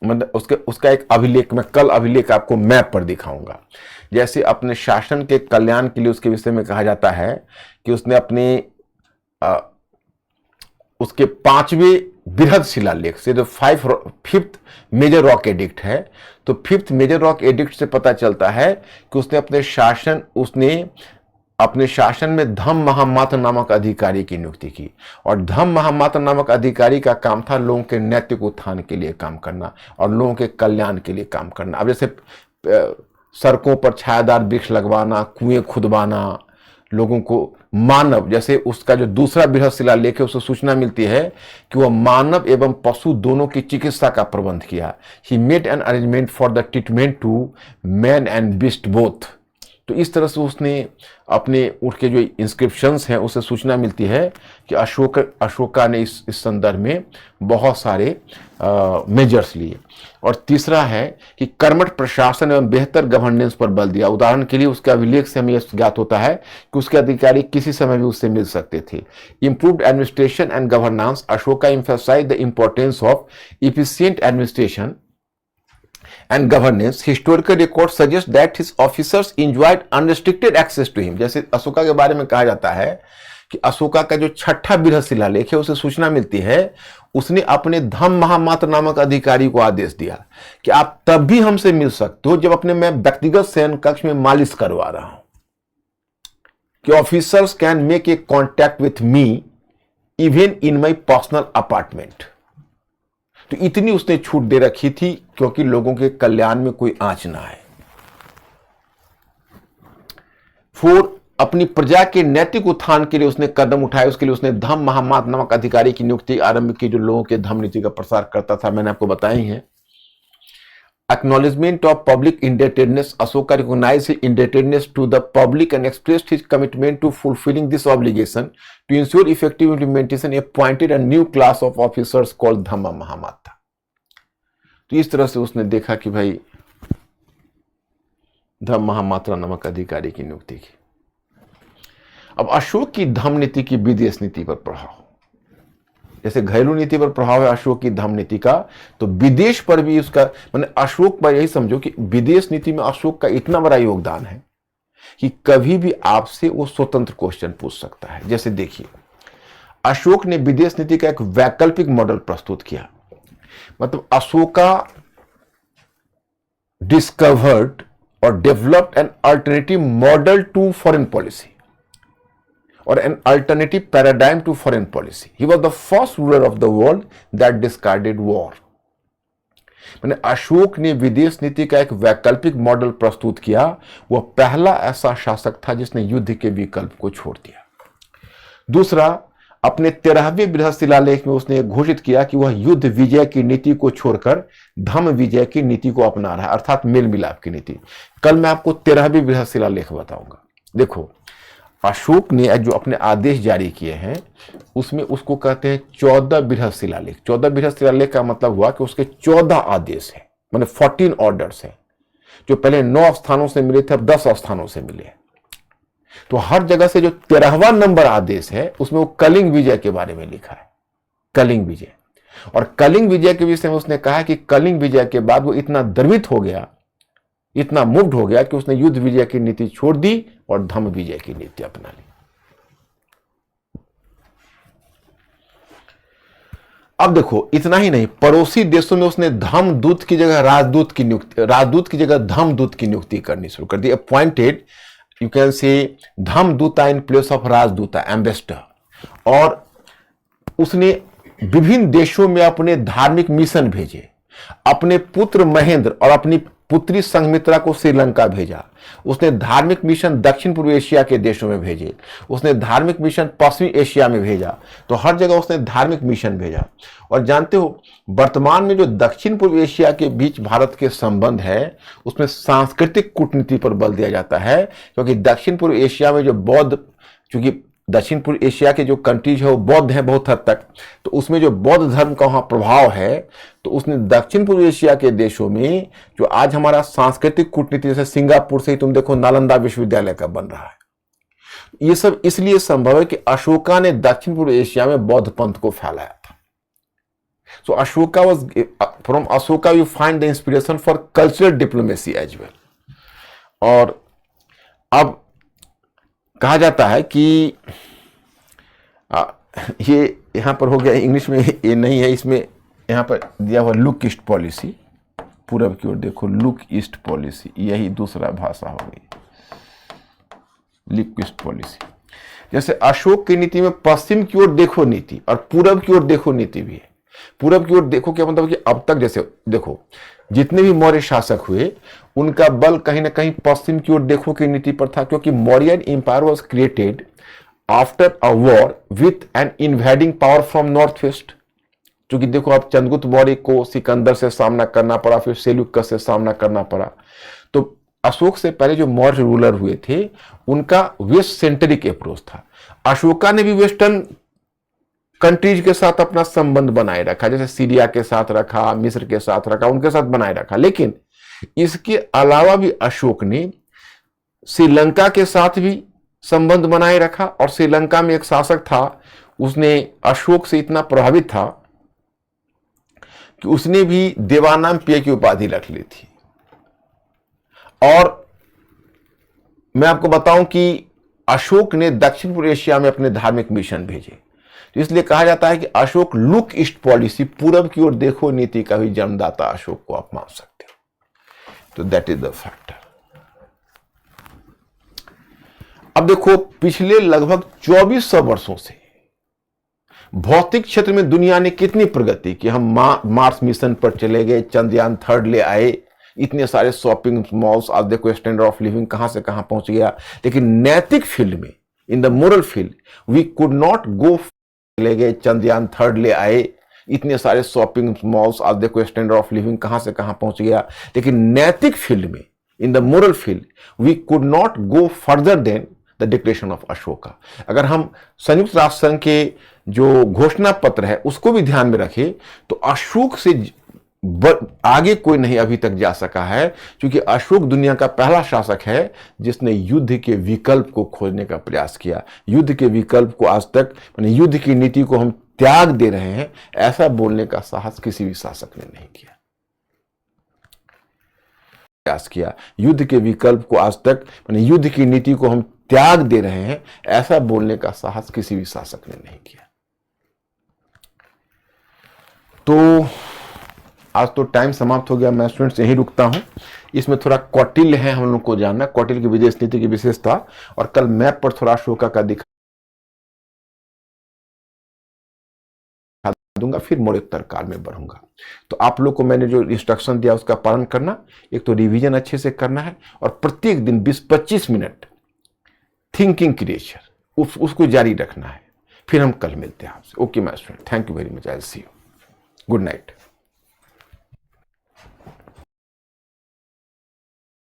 मतलब उसका एक अभिलेख, मैं कल अभिलेख आपको मैप पर दिखाऊंगा। जैसे अपने शासन के कल्याण के लिए उसके विषय में कहा जाता है कि उसने अपने उसके 5वें बृहद शिलालेख से, जो फिफ्थ मेजर रॉक एडिक्ट है, तो फिफ्थ मेजर रॉक एडिक्ट से पता चलता है कि उसने अपने शासन में धम्म महामात्र नामक अधिकारी की नियुक्ति की। और धम्म महामात्र नामक अधिकारी का काम था लोगों के नैतिक उत्थान के लिए काम करना और लोगों के कल्याण के लिए काम करना। अब जैसे सड़कों पर छायादार वृक्ष लगवाना, कुएं खुदवाना, लोगों को मानव, जैसे उसका जो दूसरा बृहद शिलालेख है उससे सूचना मिलती है कि वह मानव एवं पशु दोनों की चिकित्सा का प्रबंध किया। He made an arrangement for the treatment to man and beast both. तो इस तरह से उसने अपने उनके जो इंस्क्रिप्शंस हैं उससे सूचना मिलती है कि अशोका ने इस संदर्भ में बहुत सारे मेजर्स लिए। और तीसरा है कि कर्मठ प्रशासन एवं बेहतर गवर्नेंस पर बल दिया। उदाहरण के लिए उसके अभिलेख से हमें यह ज्ञात होता है कि उसके अधिकारी किसी समय भी उससे मिल सकते थे। Improved administration and governance, Ashoka emphasized the importance of efficient administration and governance. Historical records suggest that his officers enjoyed unrestricted access to him. जैसे अशोका के बारे में कहा जाता है कि अशोका का जो 6ठा बृहद शिलालेख है उसे सूचना मिलती है उसने अपने धम्म महामात्र नामक अधिकारी को आदेश दिया कि आप तब भी हमसे मिल सकते हो जब अपने मैं व्यक्तिगत शयन कक्ष में मालिश करवा रहा हूं, कि officers can make a contact with me even in my personal apartment. तो इतनी उसने छूट दे रखी थी क्योंकि लोगों के कल्याण में कोई आंच ना आए। 4, अपनी प्रजा के नैतिक उत्थान के लिए उसने कदम उठाए। उसके लिए उसने धम्म महामात्र नामक अधिकारी की नियुक्ति आरंभ की, जो लोगों के धम्म नीति का प्रसार करता था। मैंने आपको बताई है। Acknowledgement of public indebtedness, Ashoka recognized his indebtedness to the public and expressed his commitment to fulfilling this obligation. To ensure effective implementation, he appointed a new class of officers called Dhamma Mahamatra. तो इस तरह से उसने देखा कि भाई धम्म महामात्रा नामक अधिकारी की नियुक्ति की। अब अशोक की धम्म नीति की विदेश नीति पर प्रभाव, जैसे घरेलू नीति पर प्रभाव है अशोक की धम्म नीति का, तो विदेश पर भी उसका, मैंने अशोक पर यही समझो कि विदेश नीति में अशोक का इतना बड़ा योगदान है कि कभी भी आपसे वो स्वतंत्र क्वेश्चन पूछ सकता है। जैसे देखिए, अशोक ने विदेश नीति का एक वैकल्पिक मॉडल प्रस्तुत किया। मतलब अशोका डिस्कवर्ड और developed an alternative model to foreign policy or an alternative paradigm to foreign policy. He was the first ruler of the world that discarded war. मैंने अशोक ने विदेश नीति का एक वैकल्पिक मॉडल प्रस्तुत किया। वह पहला ऐसा शासक था जिसने युद्ध के विकल्प को छोड़ दिया। दूसरा, अपने 13वें बृहद शिलालेख में उसने घोषित किया कि वह युद्ध विजय की नीति को छोड़कर धम्म विजय की नीति को अपना रहा है, अर्थात मेल मिलाप की नीति। कल मैं आपको 13वें बृहद शिलालेख बताऊंगा। देखो, अशोक ने जो अपने आदेश जारी किए हैं उसमें उसको कहते हैं 14 बृहद शिलालेख। 14 बृहद शिलालेख का मतलब हुआ कि उसके 14 आदेश हैं, माने 14 ऑर्डर्स हैं। जो पहले 9 स्थानों से मिले थे अब 10 स्थानों से मिले। तो हर जगह से जो 13वां नंबर आदेश है उसमें वो कलिंग विजय के बारे में लिखा है, कलिंग विजय। और कलिंग विजय के विषय में उसने कहा कि कलिंग विजय के बाद वो इतना द्रवित हो गया, इतना मुग्ध हो गया कि उसने युद्ध विजय की नीति छोड़ दी और धम्म विजय की नीति अपना ली। अब देखो, इतना ही नहीं, पड़ोसी देशों में उसने धम्म दूत की जगह राजदूत की जगह धम्म दूत की नियुक्ति करनी शुरू कर दी। अपॉइंटेड, यू कैन से धम्म दूता इन प्लेस ऑफ राजदूता, एम्बेसडर। और उसने विभिन्न देशों में अपने धार्मिक मिशन भेजे। अपने पुत्र महेंद्र और अपनी पुत्री संघमित्रा को श्रीलंका भेजा। उसने धार्मिक मिशन दक्षिण पूर्व एशिया के देशों में भेजे। उसने धार्मिक मिशन पश्चिमी एशिया में भेजा। तो हर जगह उसने धार्मिक मिशन भेजा। और जानते हो, वर्तमान में जो दक्षिण पूर्व एशिया के बीच भारत के संबंध है उसमें सांस्कृतिक कूटनीति पर बल दिया जाता है, क्योंकि दक्षिण पूर्व एशिया में जो बौद्ध, चूंकि दक्षिण पूर्व एशिया के जो कंट्रीज है वो बौद्ध है बहुत हद तक, तो उसमें जो बौद्ध धर्म का वहां प्रभाव है, तो उसने दक्षिण पूर्व एशिया के देशों में जो आज हमारा सांस्कृतिक कूटनीति, जैसे सिंगापुर से ही तुम देखो नालंदा विश्वविद्यालय का बन रहा है, ये सब इसलिए संभव है कि अशोका ने दक्षिण पूर्व एशिया में बौद्ध पंथ को फैलाया था। So Ashoka was, from Ashoka you find the inspiration for cultural diplomacy as well. और अब कहा जाता है कि ये यहां पर हो गया, इंग्लिश में ये नहीं है, इसमें यहां पर दिया हुआ लुक ईस्ट पॉलिसी, पूरब की ओर देखो, लुक ईस्ट पॉलिसी, यही दूसरा भाषा हो गई, लुक ईस्ट पॉलिसी। जैसे अशोक की नीति में पश्चिम की ओर देखो नीति और पूरब की ओर देखो नीति भी है। पूरब की ओर देखो क्या मतलब कि अब तक जैसे देखो जितने भी मौर्य शासक हुए उनका बल कहीं ना कहीं पश्चिम की ओर देखो की नीति पर था, क्योंकि Mauryan empire was created after a war with an invading power from north west. क्योंकि देखो अब चंद्रगुप्त मौर्य को सिकंदर से सामना करना पड़ा, फिर सेल्यूकस से सामना करना पड़ा। तो अशोक से पहले जो मौर्य रूलर हुए थे उनका वेस्ट सेंट्रिक अप्रोच था। अशोका ने भी वेस्टर्न कंट्रीज के साथ अपना संबंध बनाए रखा, जैसे सीरिया के साथ रखा, मिस्र के साथ रखा, उनके साथ बनाए रखा। लेकिन इसके अलावा भी अशोक ने श्रीलंका के साथ भी संबंध बनाए रखा। और श्रीलंका में एक शासक था, उसने अशोक से इतना प्रभावित था कि उसने भी देवानाम पेय की उपाधि रख ली थी। और मैं आपको बताऊं कि अशोक ने दक्षिण पूर्व एशिया में अपने धार्मिक मिशन भेजे। तो इसलिए कहा जाता है कि अशोक लुक ईस्ट पॉलिसी, पूरब की ओर देखो नीति का भी जन्मदाता अशोक को आप मान सकते हो। तो दैट इज द फैक्टर। अब देखो, पिछले लगभग 2400 वर्षों से भौतिक क्षेत्र में दुनिया ने कितनी प्रगति की, हम मार्स मिशन पर चले गए, चंद्रयान 3 ले आए, इतने सारे शॉपिंग मॉल्स, आज देखो स्टैंडर्ड ऑफ लिविंग कहां से कहां पहुंच गया। लेकिन नैतिक फील्ड में, in the moral field, we could not go, चले गए, चंद्रयान 3 ले आए, इतने सारे शॉपिंग मॉल्स, आज देखो स्टैंडर्ड ऑफ लिविंग कहां से कहां पहुंच गया। लेकिन नैतिक फील्ड में, in the moral field, we could not go further than the declaration of Ashoka. अगर हम संयुक्त राष्ट्र संघ के जो घोषणा पत्र है उसको भी ध्यान में रखें तो अशोक से आगे कोई नहीं अभी तक जा सका है, क्योंकि अशोक दुनिया का पहला शासक है जिसने युद्ध के विकल्प को खोजने का प्रयास किया। युद्ध के विकल्प को आज तक, यानी युद्ध की नीति को हम त्याग दे रहे हैं, ऐसा बोलने का साहस किसी भी शासक ने नहीं किया, प्रयास किया। युद्ध के विकल्प को आज तक, यानी युद्ध की नीति को हम त्याग दे रहे हैं, ऐसा बोलने का साहस किसी भी शासक ने नहीं किया। तो आज तो टाइम समाप्त हो गया, मैं स्टूडेंट्स यहीं रुकता हूं। इसमें थोड़ा कौटिल्य है हम लोग को जानना, कौटिल्य की विदेश नीति की विशेषता, और कल मैप पर थोड़ा अशोका का दिखा दूंगा, फिर मौर्योत्तर काल में बढ़ूंगा। तो आप लोग को मैंने जो इंस्ट्रक्शन दिया उसका पालन करना, एक तो रिवीजन अच्छे से करना है, और प्रत्येक दिन 20-25 मिनट थिंकिंग क्रिएचर उसको जारी रखना है। फिर हम कल मिलते हैं आपसे। Okay my student, thank you very much, I will see you, good night.